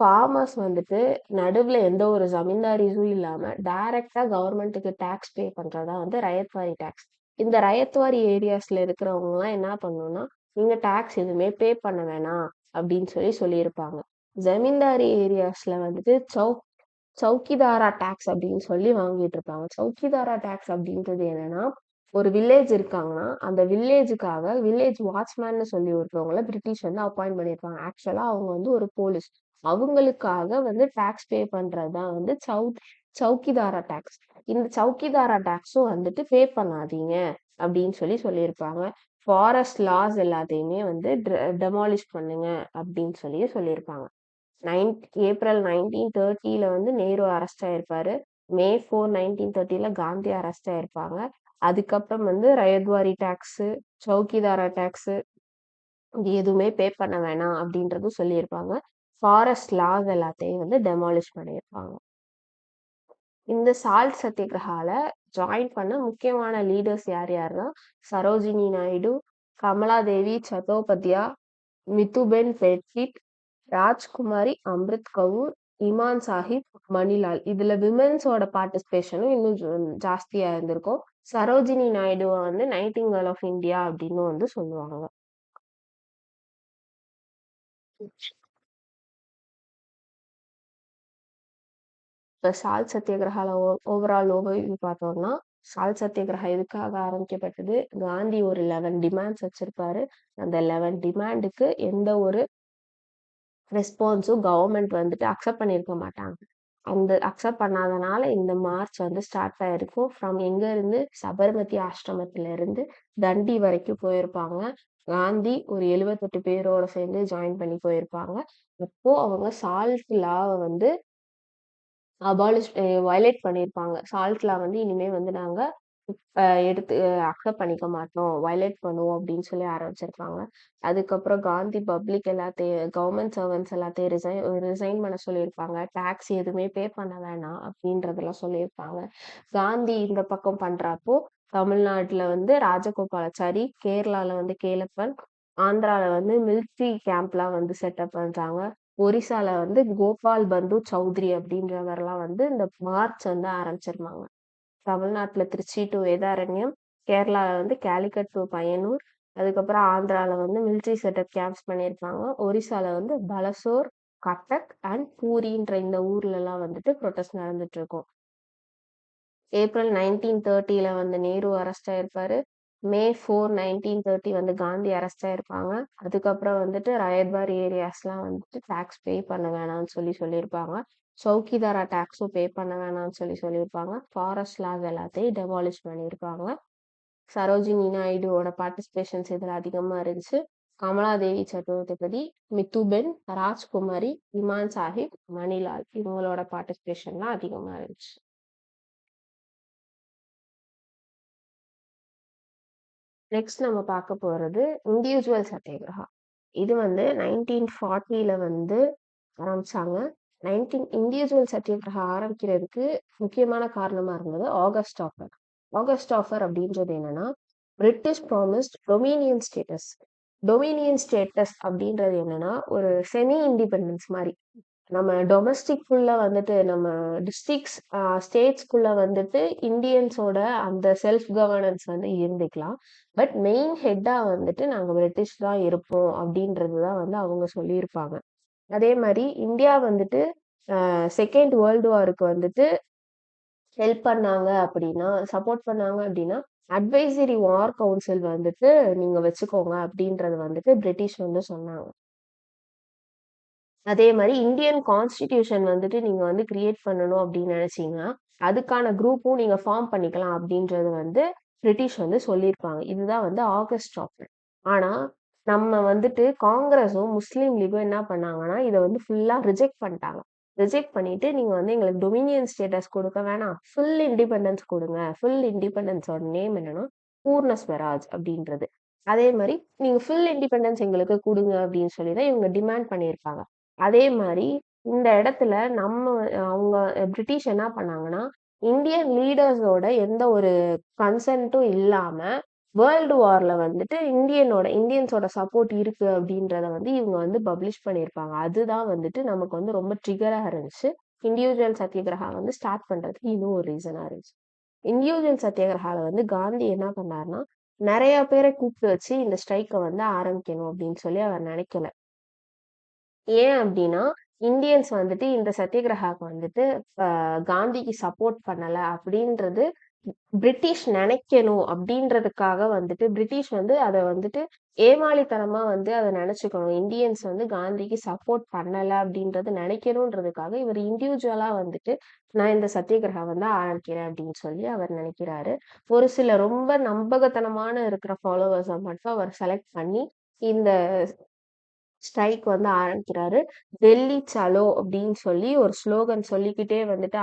S1: ஃபார்மர்ஸ் வந்துட்டு நடுவுல எந்த ஒரு ஜமீன்தாரிஸும் இல்லாம டைரக்ட்டா கவர்மெண்ட்டுக்கு டாக்ஸ் பே பண்றது தான் வந்து ரயத்வாரி டாக்ஸ். இந்த ரயத்வாரி ஏரியாஸ்ல இருக்கிறவங்கலாம் என்ன பண்ணணும்னா, நீங்க டாக்ஸ் எதுவுமே பே பண்ண வேணாம் அப்படின்னு சொல்லியிருப்பாங்க. ஜமீன்தாரி ஏரியாஸ்ல வந்துட்டு சௌக்கிதாரா டாக்ஸ் அப்படின்னு சொல்லி வாங்கிட்டு இருப்பாங்க. சௌக்கிதாரா டாக்ஸ் அப்படின்றது என்னன்னா, ஒரு வில்லேஜ் இருக்காங்கன்னா, அந்த வில்லேஜ் வாட்ச்மேன்னு சொல்லி ஒருத்தவங்கள பிரிட்டிஷ் வந்து அப்பாயிண்ட் பண்ணியிருப்பாங்க. ஆக்சுவலா அவங்க வந்து ஒரு போலீஸ். அவங்களுக்காக வந்து டாக்ஸ் பே பண்றது தான் வந்து சௌக்கிதாரா டாக்ஸ். இந்த சௌக்கிதாரா டாக்ஸும் வந்துட்டு பே பண்ணாதீங்க அப்படின்னு சொல்லியிருப்பாங்க. ஃபாரஸ்ட் லாஸ் எல்லாத்தையுமே வந்து டெமாலிஷ் பண்ணுங்க அப்படின்னு சொல்லியிருப்பாங்க. ஏப்ரல் 1930 வந்து நேரு அரெஸ்ட் ஆயிருப்பாரு. மே 4, 1930 காந்தி அரெஸ்ட் ஆயிருப்பாங்க. அதுக்கப்புறம் வந்து ரயத்வாரி டாக்ஸ், சௌக்கிதாரா டாக்ஸ் இது எதுவுமே பே பண்ண வேணாம் அப்படின்றதும் சொல்லியிருப்பாங்க. ஃபாரஸ்ட் லாஸ் எல்லாத்தையும் வந்து டெமாலிஷ் பண்ணியிருப்பாங்க. இந்த சால்ட் சத்தியகிரகால ஜாயின் பண்ண முக்கியமான லீடர்ஸ் யார் யாருன்னா சரோஜினி நாயுடு, கமலாதேவி சட்டோபாத்யா, மிதுபென் பெட்கிட், ராஜ்குமாரி அம்ரித் கவுர், இமான் சாஹிப், மணிலால். இதுல விமென்ஸோட பார்ட்டிசிபேஷனும் இன்னும் ஜாஸ்தியா இருந்திருக்கும். சரோஜினி நாயுடுவை வந்து நைட்டிங்கேல் ஆஃப் இந்தியா அப்படின்னு வந்து சொல்லுவாங்க. இப்போ சால்ட் சத்தியகிரகால ஓவரால் ஓவர்வியூ பார்த்தோம்னா, சால்ட் சத்தியகிரகா எதுக்காக ஆரம்பிக்கப்பட்டது? காந்தி ஒரு 11 டிமாண்ட்ஸ் வச்சிருப்பாரு. அந்த 11 டிமாண்டுக்கு எந்த ஒரு ரெஸ்பான்ஸும் கவர்மெண்ட் வந்துட்டு அக்செப்ட் பண்ணியிருக்க மாட்டாங்க. அந்த அக்செப்ட் பண்ணாதனால இந்த மார்ச் வந்து ஸ்டார்ட் ஆயிருக்கும். ஃப்ரம் எங்க இருந்து? சபர்மதி ஆசிரமத்துல இருந்து தண்டி வரைக்கும் போயிருப்பாங்க. காந்தி ஒரு 78 பேரோட சேர்ந்து ஜாயின் பண்ணி போயிருப்பாங்க. அப்போ அவங்க சால்ட் லாவை வந்து வயலேட் பண்ணியிருப்பாங்க. சால்ட் லா வந்து இனிமே வந்து நாங்க எடுத்து அக்செப்ட் பண்ணிக்க மாட்டோம். வயலேட் பண்ணுவோம் அப்படின்னு சொல்லி ஆரம்பிச்சிருப்பாங்க. அதுக்கப்புறம் காந்தி பப்ளிக் எல்லாத்தையும் கவர்மெண்ட் சர்வன்ட்ஸ் எல்லாத்தையும் ரிசைன் பண்ண சொல்லியிருப்பாங்க. டாக்ஸ் எதுவுமே பே பண்ண வேணாம் அப்படின்றதெல்லாம் சொல்லியிருப்பாங்க. காந்தி இந்த பக்கம் பண்றப்போ தமிழ்நாட்டுல வந்து ராஜகோபாலாச்சாரி, கேரளால வந்து கேலப்பன், ஆந்திரால வந்து மிலிட்ரி கேம்ப்லாம் வந்து செட்டப் பண்றாங்க. ஒரிசால வந்து கோபால் பந்து சௌத்ரி அப்படின்றவரெல்லாம் வந்து இந்த மார்ச் வந்து ஆரம்பிச்சிருப்பாங்க. தமிழ்நாட்டுல திருச்சி டு வேதாரண்யம், கேரளால வந்து கேலிக்கட் டு பையனூர், அதுக்கப்புறம் ஆந்திரால வந்து மிலிட்ரி செட்டப் கேம்ப்ஸ் பண்ணியிருப்பாங்க. ஒரிசால வந்து பலசோர், கட்டக் அண்ட் பூரின்ற இந்த ஊர்ல எல்லாம் வந்துட்டு ப்ரொட்டஸ்ட் நடந்துட்டு இருக்கும். ஏப்ரல் 1930 வந்து நேரு அரெஸ்ட் ஆயிருப்பாரு. மே 4, 1930 வந்து காந்தி அரெஸ்ட் ஆயிருப்பாங்க. அதுக்கப்புறம் வந்துட்டு ரயத்வார் ஏரியாஸ்லாம் வந்துட்டு டாக்ஸ் பே பண்ண வேணாம்னு சொல்லியிருப்பாங்க. சௌக்கிதாரா டாக்ஸும் பே பண்ண வேணாம்னு சொல்லியிருப்பாங்க. ஃபாரஸ்ட் லாஸ் எல்லாத்தையும் டெமாலிஷ் பண்ணியிருப்பாங்க. சரோஜினி நாயுடுவோட பார்ட்டிசிபேஷன்ஸ் இதில் அதிகமாக இருந்துச்சு. கமலாதேவி சட்டோபதி, மிதுபென், ராஜ்குமாரி, இமான் சாஹிப், மணிலால் இவங்களோட பார்ட்டிசிபேஷன்லாம் அதிகமாக இருந்துச்சு. நெக்ஸ்ட் நம்ம பார்க்க போறது இண்டிவிஜுவல் சத்தியாகிரகா. இது வந்து 1940 வந்து ஆரம்பிச்சாங்க. இண்டிவிஜுவல் சத்தியாகிரகா ஆரம்பிக்கிறதுக்கு முக்கியமான காரணமா இருந்தது ஆகஸ்ட் ஆஃபர். ஆகஸ்ட் ஆஃபர் அப்படின்றது என்னன்னா British promised Dominion status. Dominion status அப்படின்றது என்னன்னா ஒரு செமி இண்டிபெண்டன்ஸ் மாதிரி. நம்ம டொமஸ்டிக்குள்ள வந்துட்டு நம்ம டிஸ்ட்ரிக்ட்ஸ் ஸ்டேட்ஸ்குள்ள வந்துட்டு இந்தியன்ஸோட அந்த செல்ஃப் கவர்னன்ஸ் வந்து இருந்துக்கலாம். பட் மெயின் ஹெட்டா வந்துட்டு நாங்க பிரிட்டிஷ் தான் இருப்போம் அப்படின்றது தான் வந்து அவங்க சொல்லியிருப்பாங்க. அதே மாதிரி இந்தியா வந்துட்டு செகண்ட் வேர்ல்டு வாருக்கு வந்துட்டு ஹெல்ப் பண்ணாங்க அப்படின்னா சப்போர்ட் பண்ணாங்க அப்படின்னா அட்வைசரி வார் கவுன்சில் வந்துட்டு நீங்க வச்சுக்கோங்க அப்படின்றது வந்துட்டு பிரிட்டிஷ் வந்து சொன்னாங்க. அதே மாதிரி இந்தியன் கான்ஸ்டிடியூஷன் வந்துட்டு நீங்க வந்து கிரியேட் பண்ணணும் அப்படின்னு நினைச்சீங்கன்னா அதுக்கான குரூப்பும் நீங்க ஃபார்ம் பண்ணிக்கலாம் அப்படின்றது வந்து பிரிட்டிஷ் வந்து சொல்லியிருப்பாங்க. இதுதான் வந்து ஆகஸ்ட் ஆஃபர். ஆனா நம்ம வந்துட்டு காங்கிரஸும் முஸ்லீம் லீகும் என்ன பண்ணாங்கன்னா இதை வந்து ஃபுல்லா ரிஜெக்ட் பண்ணிட்டாங்க. ரிஜெக்ட் பண்ணிட்டு நீங்க வந்து எங்களுக்கு டொமினியன் ஸ்டேட்டஸ் கொடுக்க வேணாம், ஃபுல் இண்டிபெண்டன்ஸ் கொடுங்க. ஃபுல் இண்டிபெண்டன்ஸோட நேம் என்னன்னா பூர்ண ஸ்வராஜ் அப்படின்றது. அதே மாதிரி நீங்க ஃபுல் இண்டிபெண்டன்ஸ் எங்களுக்கு கொடுங்க அப்படின்னு சொல்லி தான் இவங்க டிமாண்ட் பண்ணியிருப்பாங்க. அதே மாதிரி இந்த இடத்துல அவங்க பிரிட்டிஷ் என்ன பண்ணாங்கன்னா இந்தியன் லீடர்ஸோட எந்த ஒரு கன்சென்ட்டும் இல்லாம வேர்ல்டு வார்ல வந்துட்டு இந்தியன்ஸோட சப்போர்ட் இருக்கு அப்படின்றத வந்து இவங்க வந்து பப்ளிஷ் பண்ணியிருப்பாங்க. அதுதான் வந்துட்டு நமக்கு வந்து ரொம்ப ட்ரிகரா இருந்துச்சு. இண்டிவிஜுவல் சத்தியகிரகா வந்து ஸ்டார்ட் பண்றதுக்கு இதுவும் ஒரு ரீசனா இருந்துச்சு. இண்டிவிஜுவல் சத்தியகிரகால வந்து காந்தி என்ன பண்ணாருன்னா நிறைய பேரை கூப்பிட்டு வச்சு இந்த ஸ்ட்ரைக்கை வந்து ஆரம்பிக்கணும் அப்படின்னு சொல்லி அவர் நினைக்கல. ஏன் அப்படின்னா இந்தியன்ஸ் வந்துட்டு இந்த சத்தியகிரகாக்கு வந்துட்டு காந்திக்கு சப்போர்ட் பண்ணல அப்படின்றது பிரிட்டிஷ் நினைக்கணும் அப்படின்றதுக்காக வந்துட்டு பிரிட்டிஷ் வந்து அதை வந்துட்டு ஏமாளித்தனமா வந்து அதை நினைச்சுக்கணும். இந்தியன்ஸ் வந்து காந்திக்கு சப்போர்ட் பண்ணல அப்படின்றது நினைக்கணுன்றதுக்காக இவர் இண்டிவிஜுவலா வந்துட்டு நான் இந்த சத்தியகிரகா வந்து ஆரம்பிக்கிறேன் அப்படின்னு சொல்லி அவர் நினைக்கிறாரு. ஒரு சில ரொம்ப நம்பகத்தனமான இருக்கிற ஃபாலோவர்ஸை மட்டும் அவர் செலக்ட் பண்ணி இந்த ஸ்ட்ரைக் வந்து ஆரம்பிக்கிறாரு. டெல்லி சலோ அப்படின்னு சொல்லி ஒரு ஸ்லோகன் சொல்லிக்கிட்டே வந்துட்டு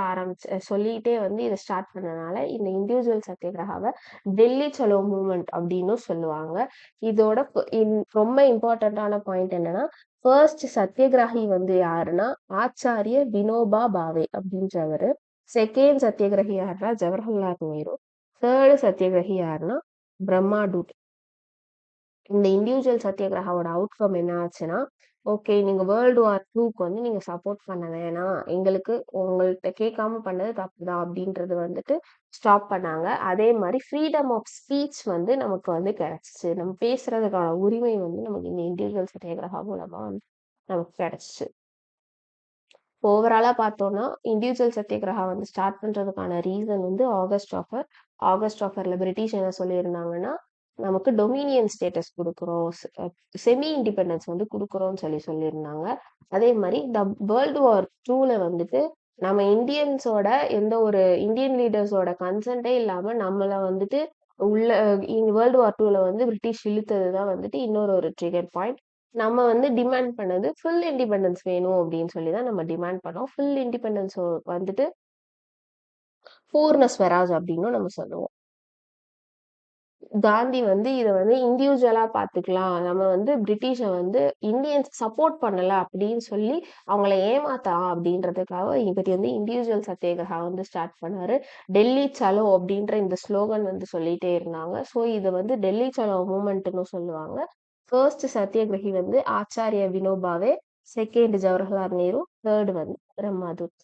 S1: சொல்லிக்கிட்டே வந்து இதை ஸ்டார்ட் பண்ணனால இந்த இண்டிவிஜுவல் சத்தியகிரகாவை டெல்லி சலோ மூவ்மெண்ட் அப்படின்னும் சொல்லுவாங்க. இதோட ரொம்ப இம்பார்ட்டன்டான பாயிண்ட் என்னன்னா, ஃபர்ஸ்ட் சத்தியகிராகி வந்து யாருன்னா ஆச்சாரிய வினோபா பாவே அப்படின்றவரு. செகண்ட் சத்தியகிரகி யாருன்னா ஜவஹர்லால் நேரு. தேர்டு சத்தியகிரகி யாருன்னா பிரம்மா டூட். இந்த இண்டிவிஜுவல் சத்தியாகிரகாவோட அவுட்கம் என்ன ஆச்சுன்னா, ஓகே நீங்க வேர்ல்டு வார் 2க்கு வந்து நீங்க சப்போர்ட் பண்ண வேணாம். எங்களுக்கு உங்கள்ட்ட கேட்காம பண்ணது தப்புதான் அப்படின்றது வந்துட்டு ஸ்டாப் பண்ணாங்க. அதே மாரி ஃப்ரீடம் ஆஃப் ஸ்பீச் வந்து நமக்கு வந்து கிடைச்சுச்சு. நம்ம பேசுறதுக்கான உரிமை வந்து நமக்கு இந்த இண்டிவிஜுவல் சத்தியாகிரகா மூலமா வந்து நமக்கு கிடைச்சுச்சு. ஓவராலா பார்த்தோம்னா, இண்டிவிஜுவல் சத்தியாகிரகா வந்து ஸ்டார்ட் பண்றதுக்கான ரீசன் வந்து ஆகஸ்ட் ஆஃபர். ஆகஸ்ட் ஆஃபர்ல பிரிட்டிஷ் என்ன சொல்லியிருந்தாங்கன்னா, நமக்கு டொமினியன் ஸ்டேட்டஸ் குடுக்குறோம். செமி இண்டிபெண்டன்ஸ் வந்து குடுக்குறோம்னு சொல்லியிருந்தாங்க. அதே மாரி வேர்ல்டு வார் 2ல வந்துட்டு நம்ம இந்தியன்ஸோட எந்த ஒரு இந்தியன் லீடர்ஸோட கன்சென்ட்டே இல்லாம நம்மள வந்துட்டு உள்ள வேர்ல்டு வார் 2ல வந்து பிரிட்டிஷ் இழுத்தது தான் வந்துட்டு இன்னொரு ஒரு ட்ரிகர் பாயிண்ட். நம்ம வந்து டிமாண்ட் பண்ணது ஃபுல் இண்டிபெண்டன்ஸ் வேணும் அப்படின்னு சொல்லி தான் நம்ம டிமாண்ட் பண்ணோம். ஃபுல் இண்டிபெண்டன்ஸ் வந்துட்டு பூர்ண ஸ்வராஜ் அப்படின்னும் நம்ம சொல்லுவோம். காந்தி வந்து இத வந்து இண்டிவிஜுவலா பார்த்துக்கலாம். நம்ம வந்து பிரிட்டிஷ வந்து இந்தியன்ஸ் சப்போர்ட் பண்ணல அப்படின்னு சொல்லி அவங்கள ஏமாத்தலாம் அப்படின்றதுக்காக இவர் வந்து இண்டிவிஜுவல் சத்தியாகிரகா வந்து ஸ்டார்ட் பண்ணாரு. டெல்லி சலோ அப்படின்ற இந்த ஸ்லோகன் வந்து சொல்லிட்டே இருந்தாங்க. ஸோ இத வந்து டெல்லி சலோ மூவ்மெண்ட்ன்னு சொல்லுவாங்க. ஃபர்ஸ்ட் சத்தியாகிரகி வந்து ஆச்சாரிய வினோபாவே, செகண்ட் ஜவஹர்லால் நேரு, தேர்ட் வந்து பிரம்மாதுத்.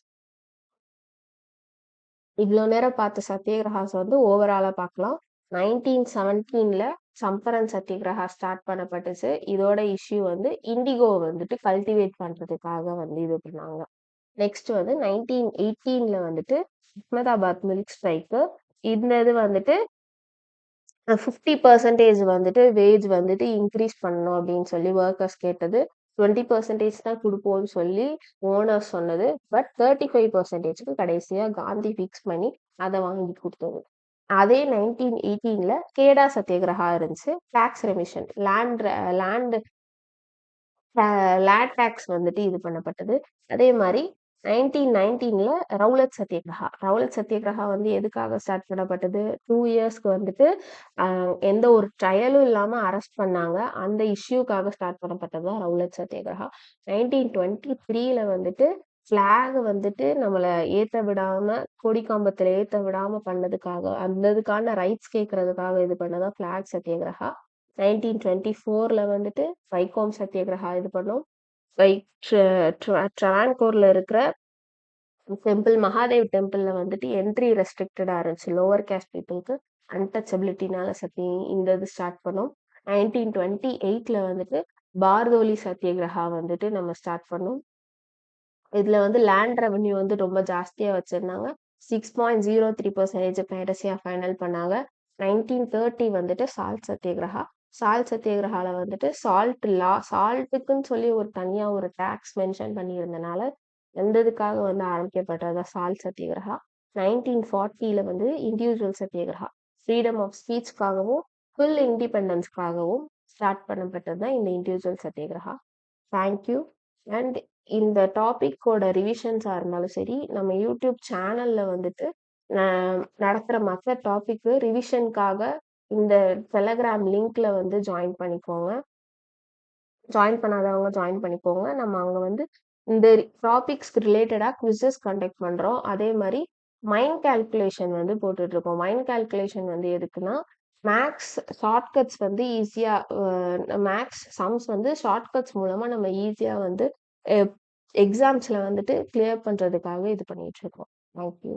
S1: இவ்ளோ நேரம் பார்த்த சத்தியாகிரகாஸ் வந்து ஓவராலா பார்க்கலாம். 1917ல சம்பரன் சத்தியாகிரகா ஸ்டார்ட் பண்ணப்பட்டுச்சு. இதோட இஷ்யூ வந்து இண்டிகோ வந்துட்டு கல்டிவேட் பண்றதுக்காக வந்து இது பண்ணாங்க. நெக்ஸ்ட் வந்து 1918ல வந்துட்டு அஹ்மதாபாத் மில்க் ஸ்ட்ரைக்கு. இந்த இது வந்துட்டு 50% வந்துட்டு வேஜ் வந்துட்டு இன்க்ரீஸ் பண்ணணும் அப்படின்னு சொல்லி ஒர்க்கர்ஸ் கேட்டது. 20% தான் குடுப்போம்னு சொல்லி ஓனர்ஸ் சொன்னது. பட் 35%க்கு கடைசியா காந்தி ஃபிக்ஸ் பண்ணி அத வாங்கி குடுத்தது. அதே 1918ல கேடா சத்தியாகிரகா இருந்துச்சு. Tax remission land land tax வந்துட்டு இது பண்ணப்பட்டது. அதே மாரி 1919ல ரவுலட் சத்தியாகிரகா. ரவுலட் சத்தியாகிரகா வந்து எதுக்காக ஸ்டார்ட் பண்ணப்பட்டது? 2 இயர்ஸ்க்கு வந்துட்டு அ எந்த ஒரு ட்ரையலும் இல்லாம அரெஸ்ட் பண்ணாங்க. அந்த இஷ்யூக்காக ஸ்டார்ட் பண்ணப்பட்டது தான் ரவுலட் சத்தியாகிரகா. 1923ல வந்துட்டு ஃபிளாக் வந்துட்டு நம்மள ஏத்த விடாம, கொடி கம்பத்துல ஏத்த விடாம பண்ணதுக்காக, அந்த இதுக்கான ரைட்ஸ் கேட்கறதுக்காக இது பண்ணதான் ஃபிளாக் சத்தியாகிரகா. 1924ல வந்துட்டு வைக்கோம் சத்தியாகிரகா இது பண்ணோம். வை ட்ராவன்கோர்ல இருக்கிற மகாதேவ் டெம்பிள்ல வந்துட்டு என்ட்ரி ரெஸ்ட்ரிக்டடா இருந்துச்சு. லோவர் கேஸ்ட் பீப்புளுக்கு அன்டச்சபிலிட்டினால இந்த இது ஸ்டார்ட் பண்ணோம். 1928ல வந்துட்டு பார்தோலி சத்தியாகிரகா வந்துட்டு நம்ம ஸ்டார்ட் பண்ணோம். இதுல வந்து லேண்ட் ரெவென்யூ வந்து ரொம்ப ஜாஸ்தியா வச்சிருந்தாங்க. 6.03% கடைசியா ஃபைனல் பண்ணாங்க. 1930 வந்துட்டு சால்ட் சத்தியாகிரகா. சால்ட் சத்தியாகிரகால வந்துட்டு சால்ட்டுக்குன்னு சொல்லி ஒரு தனியா ஒரு டாக்ஸ் மென்ஷன் பண்ணியிருந்தனால, அந்த இதுக்காக வந்து ஆரம்பிக்கப்பட்டது தான் சால்ட் சத்தியாகிரகா. 1940ல வந்து இண்டிவிஜுவல் சத்தியாகிரகா. ஃப்ரீடம் ஆஃப் ஸ்பீச்க்காகவும், ஃபுல் இண்டிபெண்டன்ஸ்க்காகவும் ஸ்டார்ட் பண்ணப்பட்டது தான் இந்த individual satyagraha. Thank you. And இந்த டாபிக்கோட ரிவிஷன்ஸா இருந்தாலும் சரி, நம்ம யூடியூப் சேனல்ல வந்துட்டு நடத்துற மத்த டாபிக்கு ரிவிஷனுக்காக இந்த டெலகிராம் லிங்க்ல வந்து ஜாயின் பண்ணிக்கோங்க. ஜாயின் பண்ணாதவங்க ஜாயின் பண்ணிக்கோங்க. நம்ம அங்க வந்து இந்த டாபிக்ஸ்க்கு ரிலேட்டடா குவிஸஸ் கண்டக்ட் பண்றோம். அதே மாரி மைண்ட் கால்குலேஷன் வந்து போட்டுட்டு இருக்கோம். மைண்ட் கால்குலேஷன் வந்து எதுக்குன்னா, மேத்ஸ் ஷார்ட்கட்ஸ் வந்து ஈஸியா மேத்ஸ் சம்ஸ் வந்து ஷார்ட்கட்ஸ் மூலமா நம்ம ஈஸியா வந்து எ எக்ஸாம்ஸ்ல வந்துட்டு கிளியர் பண்றதுக்காக இது பண்ணிட்டு இருக்கோம். Thank you.